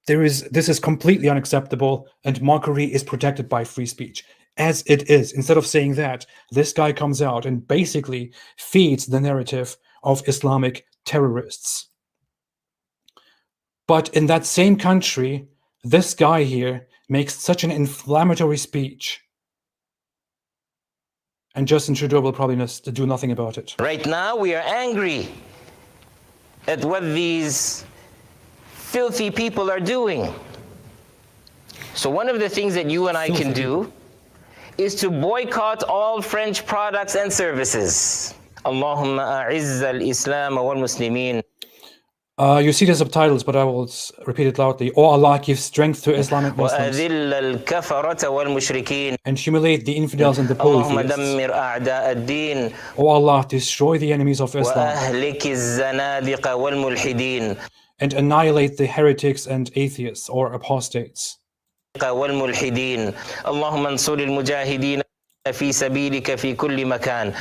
This is completely unacceptable, and mockery is protected by free speech. As it is, instead of saying that, this guy comes out and basically feeds the narrative of Islamic terrorists. But in that same country, this guy here makes such an inflammatory speech, and Justin Trudeau will probably do nothing about it. Right now, we are angry at what these filthy people are doing. So one of the things that you and I can do is to boycott all French products and services. Allahumma a'izz al-Islam wal-Muslimin. You see the subtitles, but I will repeat it loudly. Oh Allah, give strength to Islamic Muslims وَأَذِلَّ الْكَفَرَةَ وَالْمُشْرِكِينَ. and humiliate the infidels and the اللهم polytheists. دمر أعداء الدين Oh Allah, destroy the enemies of Islam وأهلك الزنادقة والملحدين and annihilate the heretics and atheists or apostates. والملحدين. اللهم انصر المجاهدين في سبيلك في كل مكان.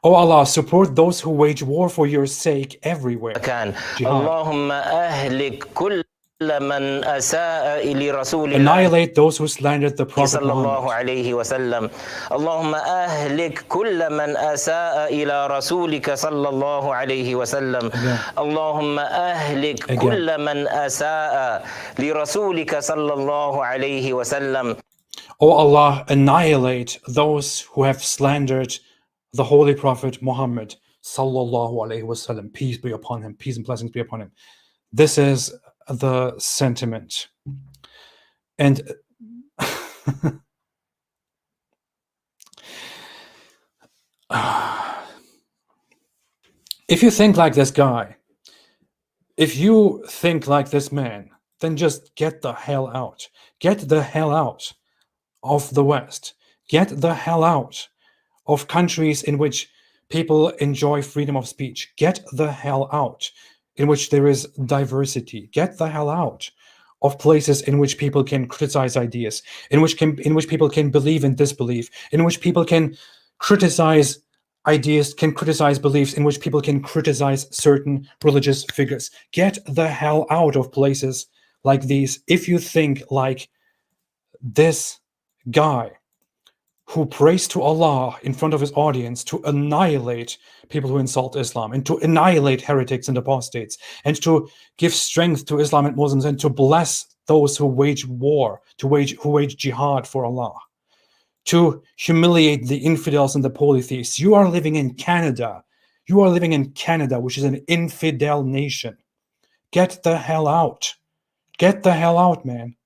Oh Allah, support those who wage war for your sake everywhere. كان Jihad. اللهم أهلك كل من أساء لرسول الله Annihilate those who slandered the Prophet صلى الله Muhammad. عليه وسلم. اللهم أهلك كل من أساء إلى رسولك صلى الله عليه وسلم. اللهم أهلك كل من أساء لرسولك صلى الله عليه وسلم. Oh Allah, annihilate those who have slandered the Holy Prophet Muhammad sallallahu alaihi wasallam. Peace be upon him. Peace and blessings be upon him. This is the sentiment. And if you think like this guy, if you think like this man, then just get the hell out. Get the hell out of the West. Get the hell out of countries in which people enjoy freedom of speech. Get the hell out in which there is diversity. Get the hell out of places in which people can criticize ideas, in which people can believe and disbelieve, in which people can criticize ideas, can criticize beliefs, in which people can criticize certain religious figures. Get the hell out of places like these if you think like this guy who prays to Allah in front of his audience to annihilate people who insult Islam and to annihilate heretics and apostates and to give strength to Islam and Muslims and to bless those who wage war, who wage jihad for Allah, to humiliate the infidels and the polytheists. You are living in Canada. You are living in Canada, which is an infidel nation. Get the hell out. Get the hell out, man.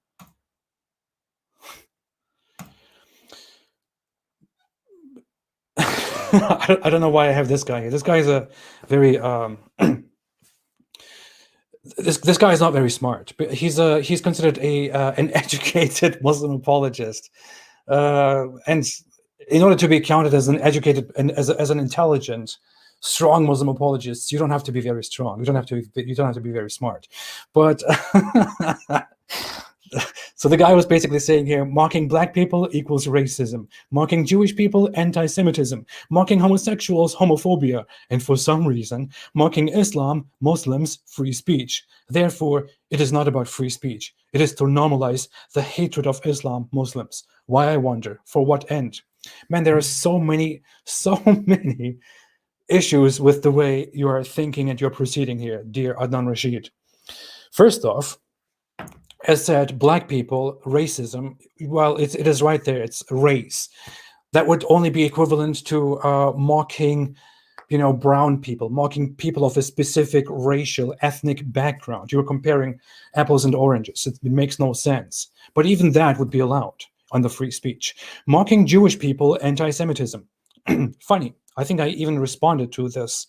I don't know why I have this guy here. This guy is a very this guy is not very smart, but he's considered an educated Muslim apologist, and in order to be counted as an educated and as an intelligent, strong Muslim apologist, you don't have to be very strong. You don't have to be very smart, but. So the guy was basically saying here, mocking black people equals racism, mocking Jewish people, anti-Semitism, mocking homosexuals, homophobia, and for some reason, mocking Islam, Muslims, free speech. Therefore, it is not about free speech. It is to normalize the hatred of Islam, Muslims. Why, I wonder, for what end? Man, there are so many issues with the way you are thinking and you're proceeding here, dear Adnan Rashid. First off, as said, black people, racism, well, it is right there, it's race. That would only be equivalent to mocking, brown people, mocking people of a specific racial, ethnic background. You're comparing apples and oranges. It makes no sense. But even that would be allowed under free speech. Mocking Jewish people, anti-Semitism. Funny, I think I even responded to this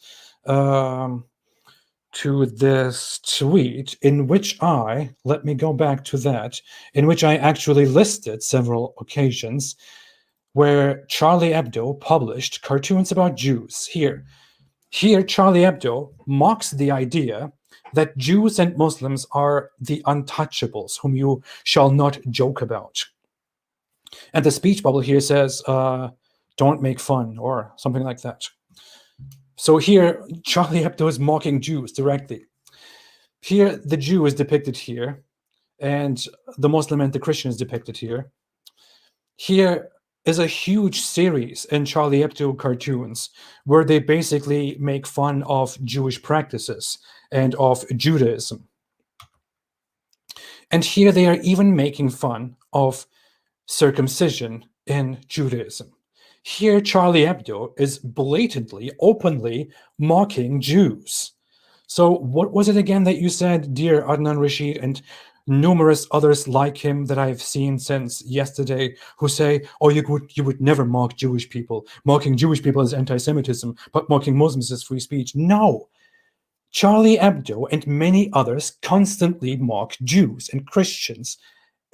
tweet in which let me go back to that, in which I actually listed several occasions where Charlie Hebdo published cartoons about Jews. Here, Charlie Hebdo mocks the idea that Jews and Muslims are the untouchables, whom you shall not joke about. And the speech bubble here says, don't make fun, or something like that. So here, Charlie Hebdo is mocking Jews directly. Here, the Jew is depicted here, and the Muslim and the Christian is depicted here. Here is a huge series in Charlie Hebdo cartoons where they basically make fun of Jewish practices and of Judaism. And here they are even making fun of circumcision in Judaism. Here, Charlie Hebdo is blatantly, openly mocking Jews. So what was it again that you said, dear Adnan Rashid, and numerous others like him that I've seen since yesterday, who say, oh, you would never mock Jewish people. Mocking Jewish people is anti-Semitism, but mocking Muslims is free speech. No. Charlie Hebdo and many others constantly mock Jews and Christians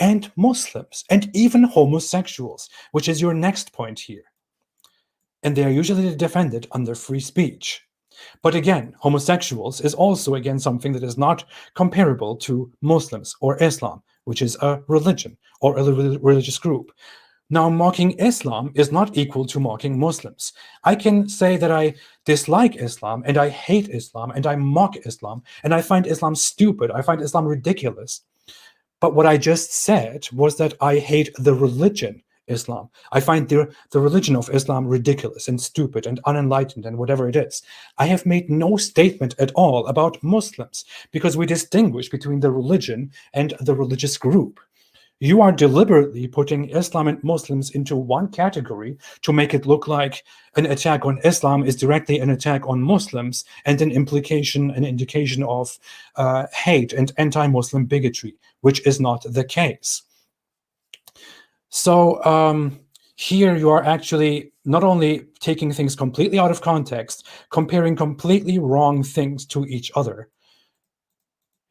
and Muslims and even homosexuals, which is your next point here. And they are usually defended under free speech. But again, homosexuals is also, again, something that is not comparable to Muslims or Islam, which is a religion or a religious group. Now, mocking Islam is not equal to mocking Muslims. I can say that I dislike Islam and I hate Islam and I mock Islam and I find Islam stupid. I find Islam ridiculous. But what I just said was that I hate the religion Islam. I find the religion of Islam ridiculous and stupid and unenlightened and whatever it is. I have made no statement at all about Muslims because we distinguish between the religion and the religious group. You are deliberately putting Islam and Muslims into one category to make it look like an attack on Islam is directly an attack on Muslims and an indication of hate and anti-Muslim bigotry, which is not the case. So here you are actually not only taking things completely out of context, comparing completely wrong things to each other,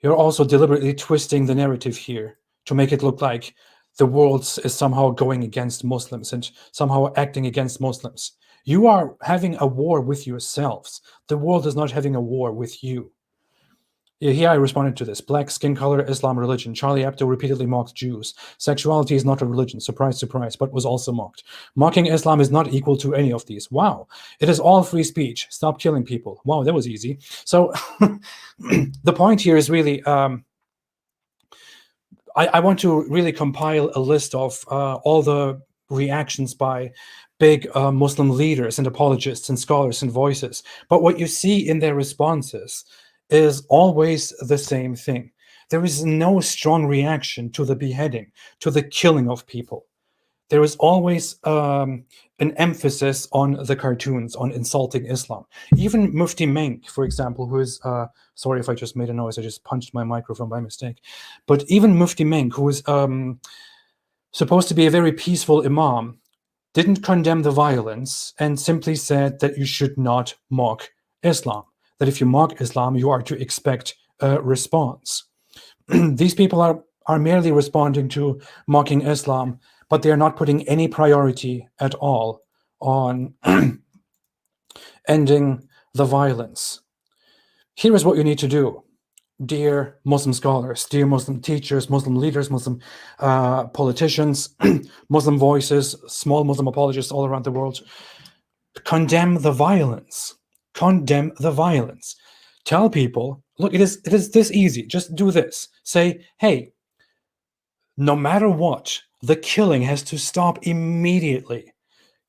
you're also deliberately twisting the narrative here to make it look like the world is somehow going against Muslims and somehow acting against Muslims. You are having a war with yourselves. The world is not having a war with you. Here I responded to this. Black skin color, Islam religion. Charlie Hebdo repeatedly mocked Jews. Sexuality is not a religion. Surprise, surprise, but was also mocked. Mocking Islam is not equal to any of these. Wow. It is all free speech. Stop killing people. Wow, that was easy. So the point here is really, I want to really compile a list of all the reactions by big Muslim leaders and apologists and scholars and voices. But what you see in their responses is always the same thing. There is no strong reaction to the beheading, to the killing of people. There is always an emphasis on the cartoons, on insulting Islam. Even Mufti Menk, for example, who is, sorry if I just made a noise, I just punched my microphone by mistake. But even Mufti Menk, who is supposed to be a very peaceful imam, didn't condemn the violence and simply said that you should not mock Islam. That if you mock Islam, you are to expect response. These people are merely responding to mocking Islam, but they are not putting any priority at all on ending the violence. Here is what you need to do, dear Muslim scholars, dear Muslim teachers, Muslim leaders, Muslim politicians, Muslim voices, small Muslim apologists all around the world. Condemn the violence. Condemn the violence. Tell people, look, it is this easy. Just do this. Say, hey, no matter what, the killing has to stop immediately.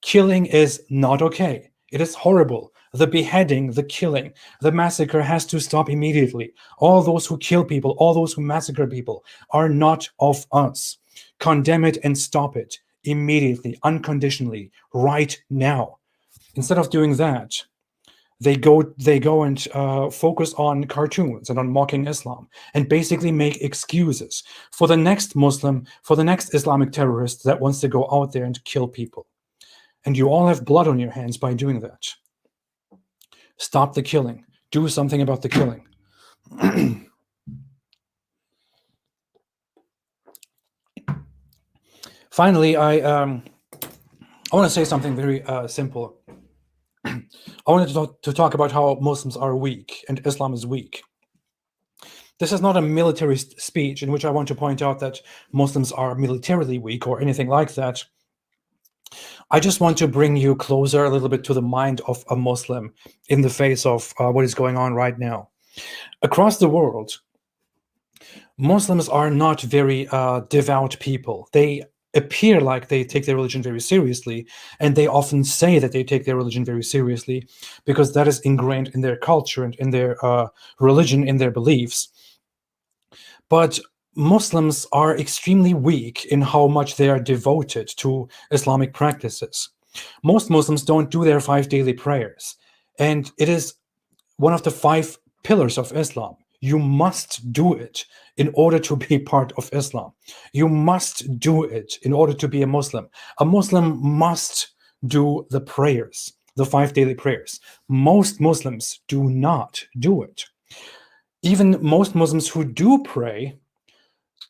Killing is not okay. It is horrible. The beheading, the killing, the massacre has to stop immediately. All those who kill people, all those who massacre people are not of us. Condemn it and stop it immediately, unconditionally, right now. Instead of doing that, they go and focus on cartoons and on mocking Islam and basically make excuses for the next Muslim, for the next Islamic terrorist that wants to go out there and kill people. And you all have blood on your hands by doing that. Stop the killing. Do something about the killing. Finally, I want to say something very simple. I wanted to talk about how Muslims are weak and Islam is weak. This is not a military speech in which I want to point out that Muslims are militarily weak or anything like that. I just want to bring you closer a little bit to the mind of a Muslim in the face of what is going on right now. Across the world, Muslims are not very devout people. They appear like they take their religion very seriously, and they often say that they take their religion very seriously because that is ingrained in their culture and in their religion, in their beliefs. But Muslims are extremely weak in how much they are devoted to Islamic practices. Most Muslims don't do their 5 daily prayers, and it is one of the 5 pillars of Islam. You must do it in order to be part of Islam. You must do it in order to be a Muslim. A Muslim must do the prayers, the 5 daily prayers. Most Muslims do not do it. Even most Muslims who do pray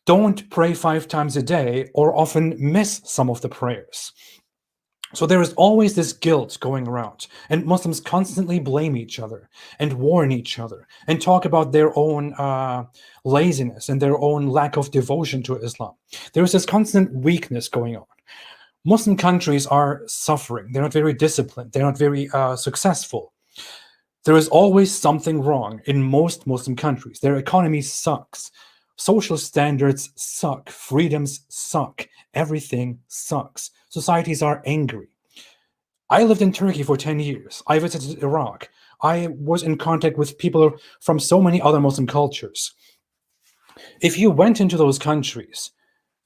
don't pray 5 times a day or often miss some of the prayers. So there is always this guilt going around, and Muslims constantly blame each other and warn each other and talk about their own laziness and their own lack of devotion to Islam. There is this constant weakness going on. Muslim countries are suffering. They're not very disciplined. They're not very successful. There is always something wrong in most Muslim countries. Their economy sucks. Social standards suck. Freedoms suck. Everything sucks. Societies are angry. I lived in Turkey for 10 years. I visited Iraq. I was in contact with people from so many other Muslim cultures. If you went into those countries,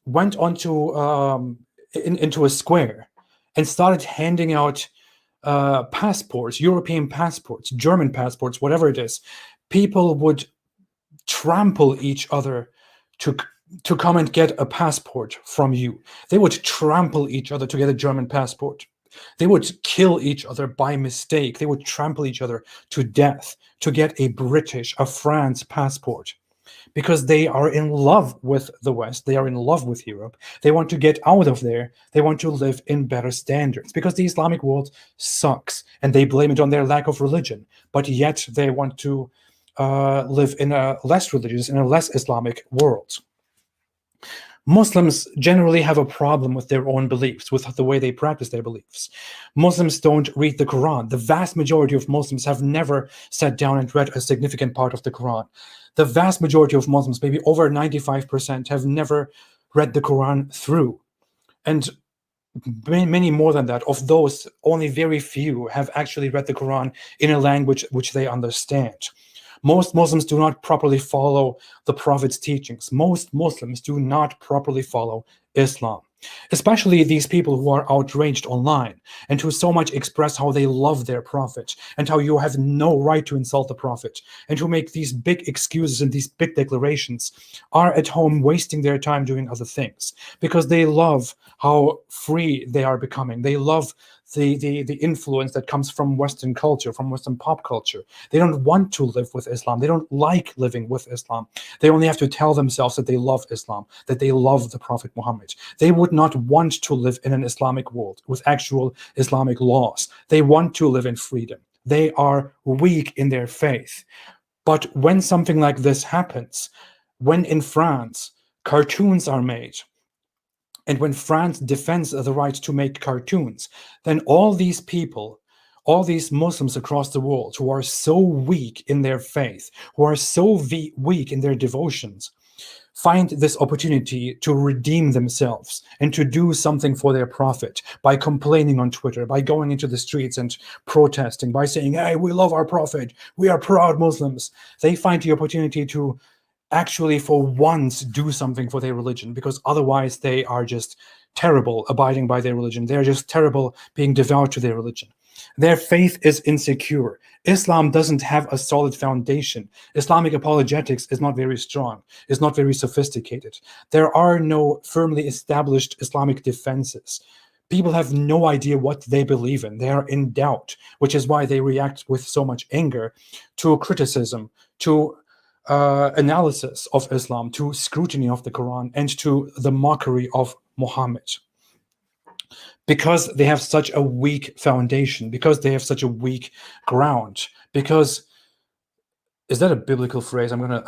went onto into a square and started handing out passports, European passports, German passports, whatever it is, people would trample each other to come and get a passport from you. They would trample each other to get a German passport. They would kill each other by mistake. They would trample each other to death to get a British, a France passport, because they are in love with the West. They are in love with Europe. They want to get out of there. They want to live in better standards because the Islamic world sucks, and they blame it on their lack of religion. But yet they want to live in a less religious, in a less Islamic world. Muslims generally have a problem with their own beliefs, with the way they practice their beliefs. Muslims don't read the Quran. The vast majority of Muslims have never sat down and read a significant part of the Quran. The vast majority of Muslims, maybe over 95%, have never read the Quran through. And many more than that, of those, only very few have actually read the Quran in a language which they understand. Most Muslims do not properly follow the Prophet's teachings. Most Muslims do not properly follow Islam, especially these people who are outraged online and who so much express how they love their Prophet and how you have no right to insult the Prophet, and who make these big excuses and these big declarations, are at home wasting their time doing other things because they love how free they are becoming. They love the influence that comes from Western culture, from Western pop culture. They don't want to live with Islam. They don't like living with Islam. They only have to tell themselves that they love Islam, that they love the Prophet Muhammad. They would not want to live in an Islamic world with actual Islamic laws. They want to live in freedom. They are weak in their faith. But when something like this happens, when in France cartoons are made, and when France defends the right to make cartoons, then all these people, all these Muslims across the world who are so weak in their faith, who are so weak in their devotions, find this opportunity to redeem themselves and to do something for their prophet by complaining on Twitter, by going into the streets and protesting, by saying, hey, we love our prophet, we are proud Muslims. They find the opportunity to actually for once do something for their religion, because otherwise they are just terrible abiding by their religion. They're just terrible being devout to their religion. Their faith is insecure. Islam doesn't have a solid foundation. Islamic apologetics is not very strong, is not very sophisticated. There are no firmly established Islamic defenses. People have no idea what they believe in. They are in doubt, which is why they react with so much anger to criticism, to analysis of Islam, to scrutiny of the Quran, and to the mockery of Muhammad. Because they have such a weak foundation, because they have such a weak ground, because, is that a biblical phrase? I'm gonna,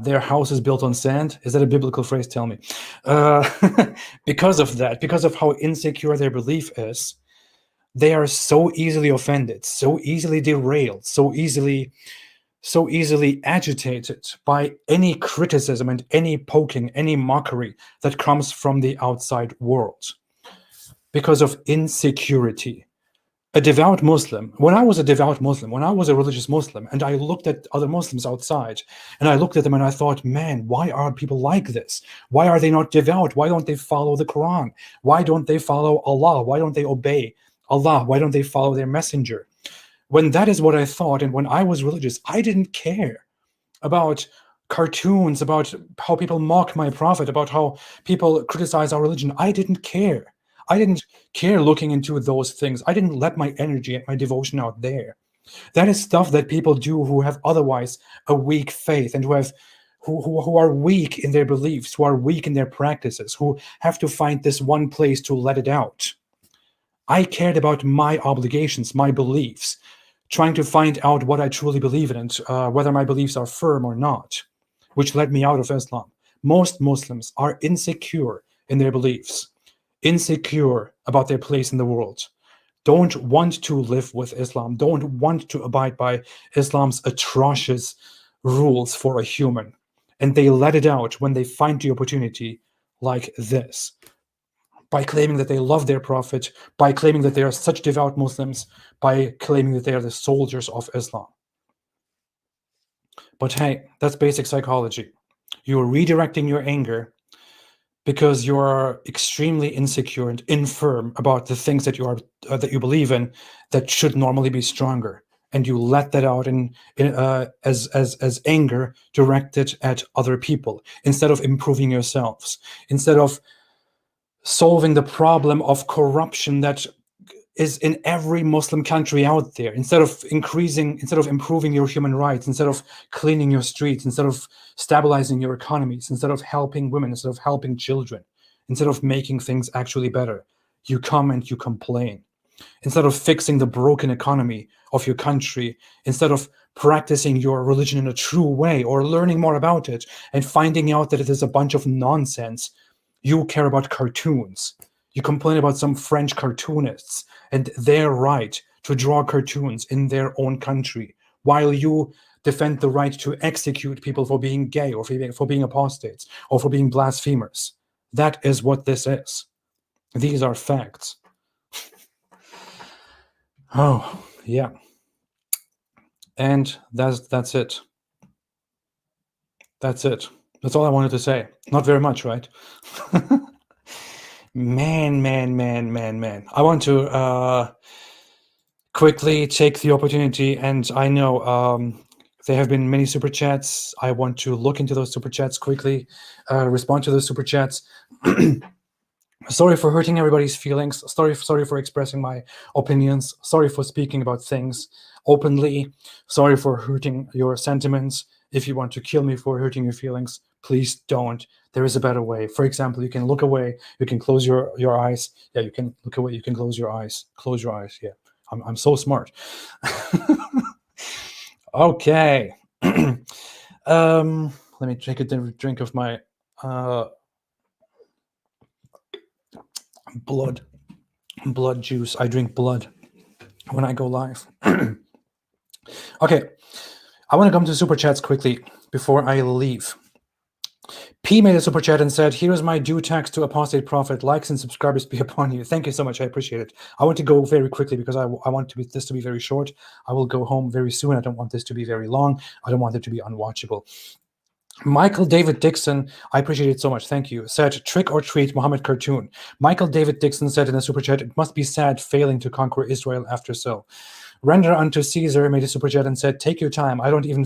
their house is built on sand. Is that a biblical phrase? Tell me. Because of that, because of how insecure their belief is, they are so easily offended, so easily derailed, so easily agitated by any criticism and any poking, any mockery that comes from the outside world, because of insecurity. A devout Muslim, when I was a devout Muslim, when I was a religious Muslim, and I looked at other Muslims outside, and I looked at them and I thought, man, why are people like this? Why are they not devout? Why don't they follow the Quran? Why don't they follow Allah? Why don't they obey Allah? Why don't they follow their messenger? When that is what I thought, and when I was religious, I didn't care about cartoons, about how people mock my prophet, about how people criticize our religion. I didn't care. I didn't care looking into those things. I didn't let my energy and my devotion out there. That is stuff that people do who have otherwise a weak faith, and who are weak in their beliefs, who are weak in their practices, who have to find this one place to let it out. I cared about my obligations, my beliefs, trying to find out what I truly believe in and whether my beliefs are firm or not, which led me out of Islam. Most Muslims are insecure in their beliefs, insecure about their place in the world, don't want to live with Islam, don't want to abide by Islam's atrocious rules for a human. And they let it out when they find the opportunity like this, by claiming that they love their prophet, by claiming that they are such devout Muslims, by claiming that they are the soldiers of Islam. But hey, that's basic psychology. You're redirecting your anger because you are extremely insecure and infirm about the things that you believe in that should normally be stronger, and you let that out as anger directed at other people, instead of improving yourselves, instead of solving the problem of corruption that is in every Muslim country out there, instead of improving your human rights, instead of cleaning your streets, instead of stabilizing your economies, instead of helping women, instead of helping children, instead of making things actually better, you come and you complain. Instead of fixing the broken economy of your country, instead of practicing your religion in a true way or learning more about it and finding out that it is a bunch of nonsense, you care about cartoons. You complain about some French cartoonists and their right to draw cartoons in their own country, while you defend the right to execute people for being gay or for being apostates or for being blasphemers. That is what this is. These are facts. Oh, yeah. And that's it. That's it. That's all I wanted to say. Not very much, right? Man. I want to quickly take the opportunity, and I know there have been many super chats. I want to look into those super chats quickly, respond to those super chats. Sorry for hurting everybody's feelings. Sorry for expressing my opinions. Sorry for speaking about things openly. Sorry for hurting your sentiments. If you want to kill me for hurting your feelings, please don't. There is a better way. For example, you can look away. You can close your eyes. Yeah, you can look away. You can close your eyes. Close your eyes. Yeah, I'm so smart. Okay. Let me take a drink of my blood juice. I drink blood when I go live. Okay, I want to come to super chats quickly before I leave. P made a super chat and said, "Here is my due tax to Apostate Prophet. Likes and subscribers be upon you." Thank you so much. I appreciate it. I want to go very quickly because I want this to be very short. I will go home very soon. I don't want this to be very long. I don't want it to be unwatchable. Michael David Dixon, I appreciate it so much. Thank you. Said, "Trick or treat, Muhammad cartoon." Michael David Dixon said in a super chat, "It must be sad failing to conquer Israel after so." Render unto Caesar made a super chat and said, "Take your time. I don't even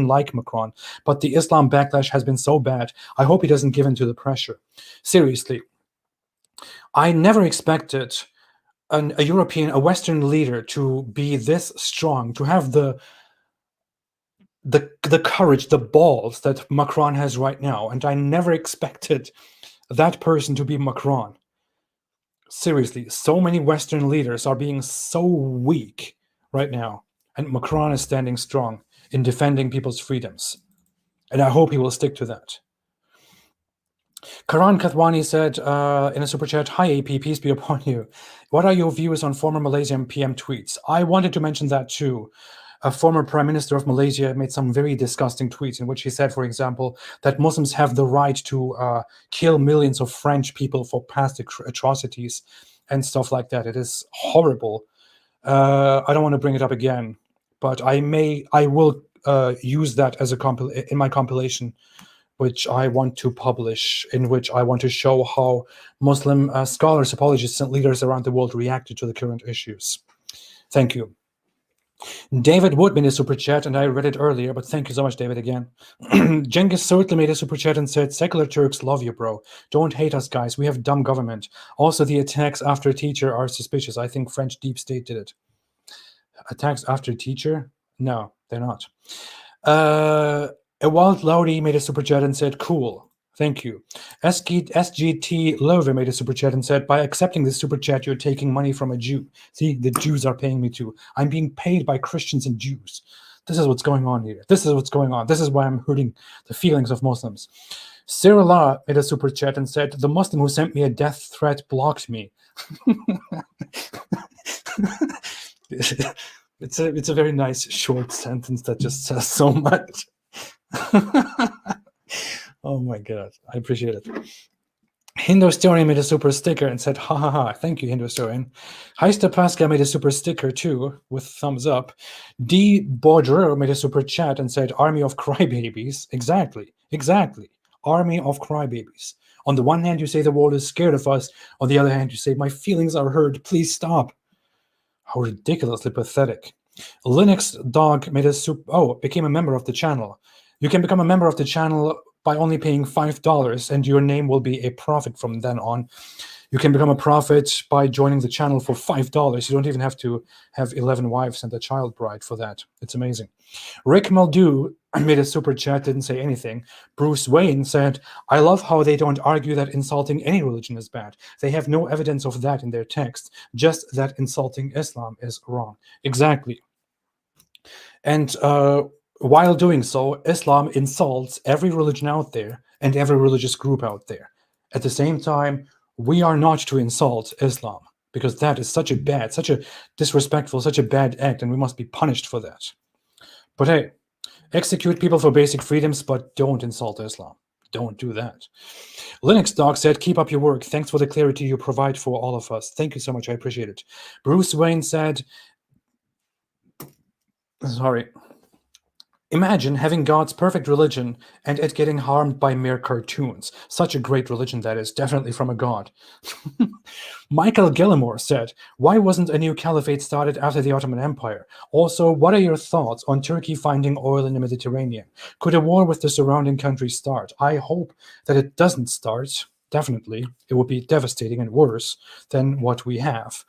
like Macron, but the Islam backlash has been so bad. I hope he doesn't give in to the pressure." Seriously, I never expected a European, a Western leader to be this strong, to have the courage, the balls that Macron has right now, and I never expected that person to be Macron. Seriously, so many Western leaders are being so weak right now, and Macron is standing strong in defending people's freedoms, and I hope he will stick to that. Karan Kathwani said in a super chat, "Hi AP, peace be upon you. What are your views on former Malaysian PM tweets?" I wanted to mention that too. A former prime minister of Malaysia made some very disgusting tweets in which he said, for example, that Muslims have the right to kill millions of French people for past atrocities and stuff like that. It is horrible. I don't want to bring it up again, but I will use that as in my compilation, which I want to publish, in which I want to show how Muslim scholars, apologists, and leaders around the world reacted to the current issues. Thank you. David Wood made a super chat, and I read it earlier, but thank you so much, David, again. Genghis certainly made a super chat and said, "Secular Turks love you, bro. Don't hate us, guys. We have dumb government. Also, the attacks after teacher are suspicious. I think French deep state did it." Attacks after teacher? No, they're not. Ewald Lowry made a super chat and said, "Cool. Thank you." SGT Love made a super chat and said, "By accepting this super chat, you're taking money from a Jew." See, the Jews are paying me too. I'm being paid by Christians and Jews. This is what's going on here. This is what's going on. This is why I'm hurting the feelings of Muslims. Cyrilla made a super chat and said, "The Muslim who sent me a death threat blocked me." It's a very nice short sentence that just says so much. Oh my god, I appreciate it. Hindostorian made a super sticker and said, "Ha ha ha." Thank you, Hindostorian. Heister Pascal made a super sticker too, with thumbs up. D. Baudreux made a super chat and said, "Army of crybabies." Exactly. Army of crybabies. On the one hand, you say the world is scared of us. On the other hand, you say, "My feelings are hurt. Please stop." How ridiculously pathetic. Linux Dog made a became a member of the channel. You can become a member of the channel by only paying $5, and your name will be a prophet from then on. You can become a prophet by joining the channel for $5. You don't even have to have 11 wives and a child bride for that. It's amazing. Rick Muldew made a super chat, didn't say anything. Bruce Wayne said, "I love how they don't argue that insulting any religion is bad. They have no evidence of that in their text, just that insulting Islam is wrong." Exactly. And while doing so, Islam insults every religion out there and every religious group out there. At the same time, we are not to insult Islam, because that is such a disrespectful, such a bad act, and we must be punished for that. But hey, execute people for basic freedoms, but don't insult Islam. Don't do that. Linux Dog said, "Keep up your work. Thanks for the clarity you provide for all of us." Thank you so much. I appreciate it. Bruce Wayne said, "Imagine having God's perfect religion and it getting harmed by mere cartoons. Such a great religion, that is. Definitely from a god." Michael Gillimore said, "Why wasn't a new caliphate started after the Ottoman Empire? Also, what are your thoughts on Turkey finding oil in the Mediterranean? Could a war with the surrounding countries start? I hope that it doesn't start. definitely. It would be devastating and worse than what we have.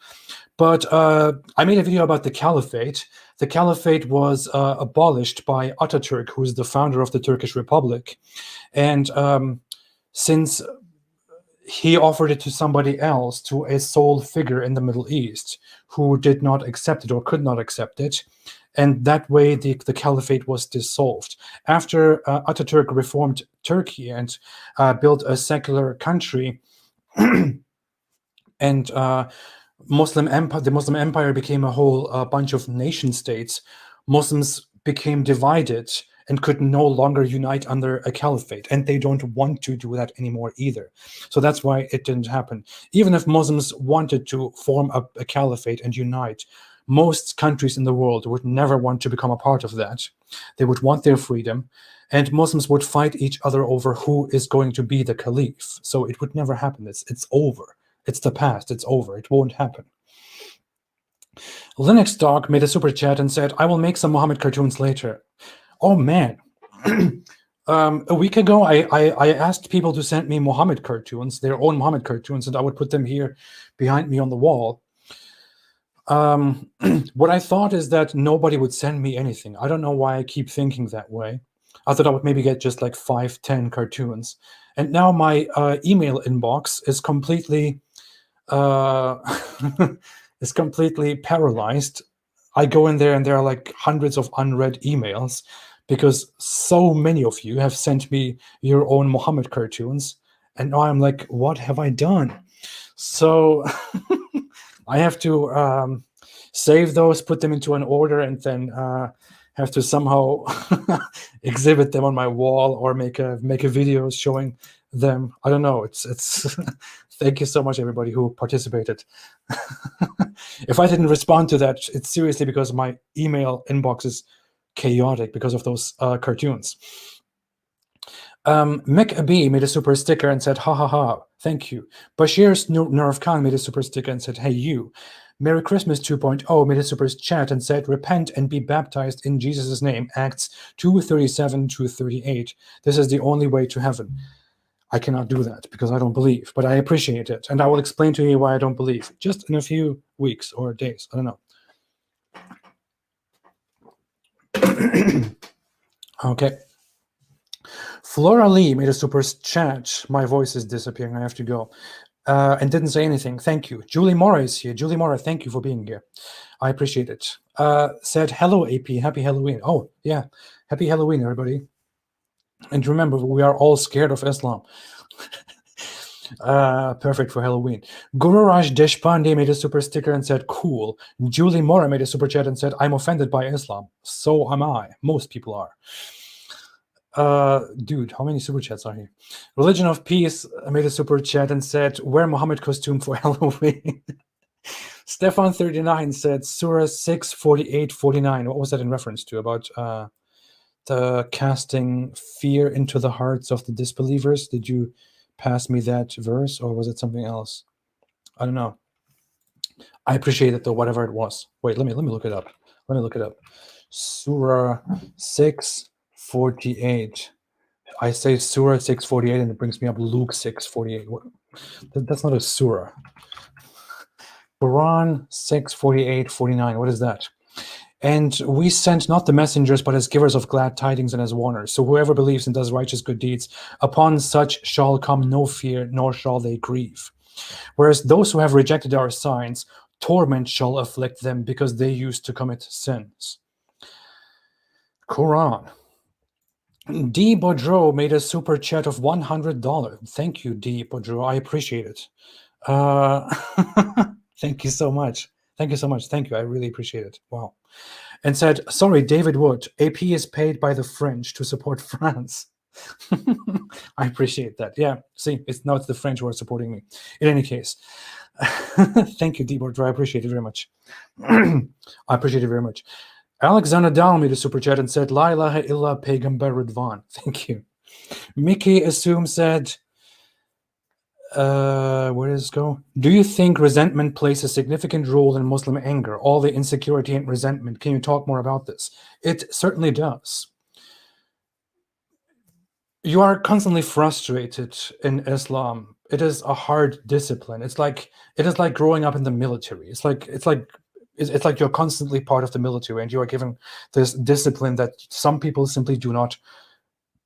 But I made a video about the caliphate. The caliphate was abolished by Ataturk, who is the founder of the Turkish Republic. And since he offered it to somebody else, to a sole figure in the Middle East, who did not accept it or could not accept it. And that way, the caliphate was dissolved. After Ataturk reformed Turkey and built a secular country, and the Muslim Empire became a whole bunch of nation states, Muslims became divided and could no longer unite under a caliphate, and they don't want to do that anymore either. So that's why it didn't happen. Even if Muslims wanted to form a caliphate and unite, most countries in the world would never want to become a part of that. They would want their freedom, and Muslims would fight each other over who is going to be the caliph. So it would never happen. It's over. It's the past. It's over. It won't happen. Linux Dog made a super chat and said, I will make some Muhammad cartoons later. Oh, man. A week ago, I asked people to send me Muhammad cartoons, their own Muhammad cartoons, and I would put them here behind me on the wall. What I thought is that nobody would send me anything. I don't know why I keep thinking that way. I thought I would maybe get just like 5-10 cartoons. And now my email inbox is completely is completely paralyzed. I go in there and there are like hundreds of unread emails because so many of you have sent me your own Muhammad cartoons. And now I'm like, what have I done? So I have to save those, put them into an order, and then have to somehow exhibit them on my wall or make a video showing them. I don't know. It's thank you so much, everybody who participated. If I didn't respond to that, it's seriously because my email inbox is chaotic because of those cartoons. Mick B made a super sticker and said, ha ha ha, thank you. Bashir's Nerf Khan made a super sticker and said, hey you. Merry Christmas 2.0 made a super chat and said, repent and be baptized in Jesus' name, Acts 2:37-38. This is the only way to heaven. I cannot do that because I don't believe, but I appreciate it. And I will explain to you why I don't believe, just in a few weeks or days. I don't know. Okay. Flora Lee made a super chat. My voice is disappearing. I have to go. And didn't say anything. Thank you. Julie Mora is here. Julie Mora, thank you for being here. I appreciate it. Said, hello, AP. Happy Halloween. Oh, yeah. Happy Halloween, everybody. And remember, we are all scared of Islam. Perfect for Halloween. Gururaj Deshpande made a super sticker and said, cool. Julie Mora made a super chat and said, I'm offended by Islam. So am I. Most people are. Dude, how many super chats are here? Religion of Peace made a super chat and said, wear Muhammad costume for Halloween. Stefan39 said, Surah 6:48-49. What was that in reference to? About the casting fear into the hearts of the disbelievers? Did you pass me that verse, or was it something else? I don't know. I appreciate it though, whatever it was. Wait, let me look it up. Let me look it up. Surah 6:48. I say Surah 6:48 and it brings me up Luke 6:48. That's not a surah. Quran 6:48-49. What is that? And we sent not the messengers, but as givers of glad tidings and as warners. So whoever believes and does righteous good deeds, upon such shall come no fear, nor shall they grieve. Whereas those who have rejected our signs, torment shall afflict them because they used to commit sins. Quran. D. Bodro made a super chat of $100. Thank you, D. Bodro. I appreciate it. Thank you so much. Thank you so much. Thank you. I really appreciate it. Wow. And said, sorry, David Wood, AP is paid by the French to support France. I appreciate that. Yeah. See, it's the French who are supporting me. In any case, thank you, D. Bodro. I appreciate it very much. I appreciate it very much. Alexander Dahl made a super chat and said, La ilaha illa Peygamber Ridvan. Thank you. Mickey Assume said, where does this go? Do you think resentment plays a significant role in Muslim anger? All the insecurity and resentment. Can you talk more about this? It certainly does. You are constantly frustrated in Islam it is a hard discipline. It is like growing up in the military. It's like you're constantly part of the military, and you are given this discipline that some people simply do not.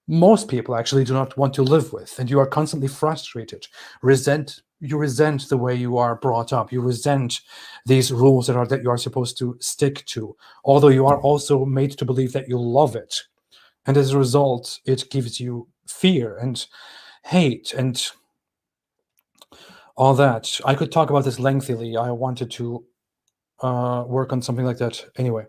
Most people actually do not want to live with, and you are constantly frustrated, you resent the way you are brought up, you resent these rules that you are supposed to stick to, although you are also made to believe that you love it. And as a result, it gives you fear and hate and all that. I could talk about this lengthily. I wanted to work on something like that anyway.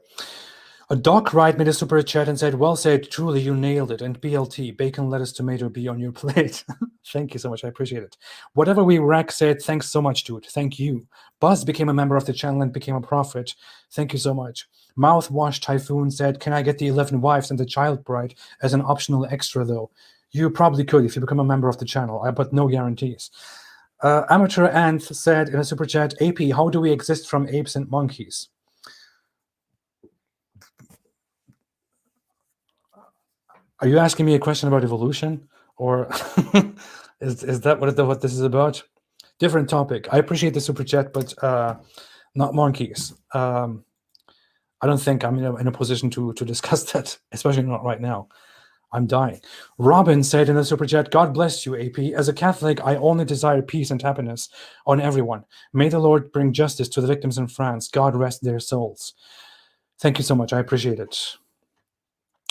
A Doc Wright made a super chat and said, "Well said, truly, you nailed it." And BLT, bacon, lettuce, tomato, be on your plate. Thank you so much. I appreciate it. Whatever we rack said, thanks so much, dude. Thank you. Buzz became a member of the channel and became a prophet. Thank you so much. Mouthwash Typhoon said, "Can I get the 11 wives and the child bride as an optional extra, though?" You probably could if you become a member of the channel, but no guarantees. Amateur Anth said in a super chat, "AP, how do we exist from apes and monkeys?" Are you asking me a question about evolution, or is that what this is about? Different topic. I appreciate the super chat, but not monkeys. I don't think I'm in a position to discuss that, especially not right now. I'm dying. Robin said in the super chat, "God bless you, AP. As a Catholic, I only desire peace and happiness on everyone. May the Lord bring justice to the victims in France. God rest their souls." Thank you so much. I appreciate it.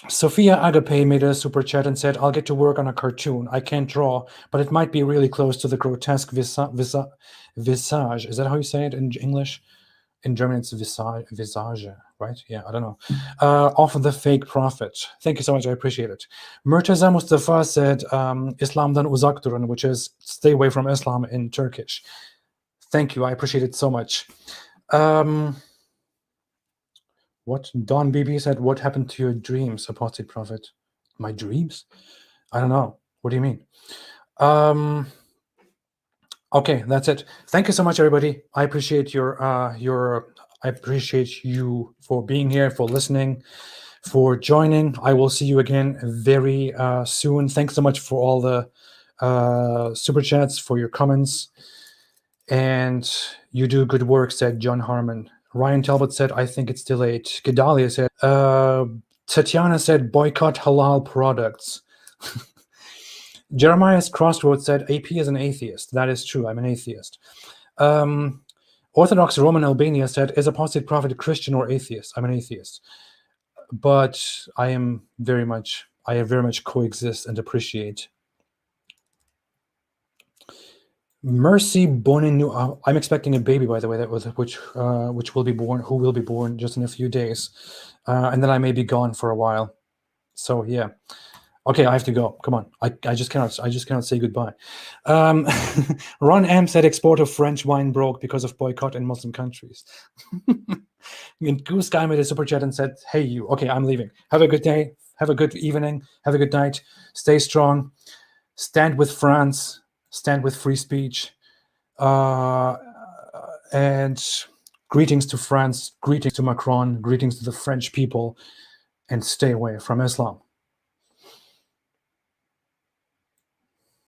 Sophia Agape made a super chat and said, "I'll get to work on a cartoon. I can't draw, but it might be really close to the grotesque visage. Is that how you say it in English? In German, it's visage, right? Yeah, I don't know. Off of the fake prophet." Thank you so much. I appreciate it. Murtaza Mustafa said, "Islam'dan uzak durun," which is stay away from Islam in Turkish. Thank you. I appreciate it so much. What Don BB said, "What happened to your dreams, apostate prophet?" My dreams? I don't know. What do you mean? Okay, that's it. Thank you so much, everybody. I appreciate I appreciate you for being here, for listening, for joining. I will see you again very soon. Thanks so much for all the super chats, for your comments, and you do good work," said John Harmon. Ryan Talbot said, "I think it's delayed." Gedalia said, Tatiana said, "Boycott halal products." Jeremiah's Crossroads said, "AP is an atheist." That is true. I'm an atheist. Orthodox Roman Albania said, "Is apostate prophet a Christian or atheist?" I'm an atheist. But I very much coexist and appreciate. Mercy Boninu. I'm expecting a baby, by the way, which will be born, who will be born just in a few days, and then I may be gone for a while. So yeah, okay, I have to go. Come on, I just cannot say goodbye. Ron M said, "Export of French wine broke because of boycott in Muslim countries." And Goose Guy made a super chat and said, "Hey you, okay, I'm leaving. Have a good day. Have a good evening. Have a good night. Stay strong. Stand with France. Stand with free speech, and greetings to France, greetings to Macron, greetings to the French people, and stay away from Islam."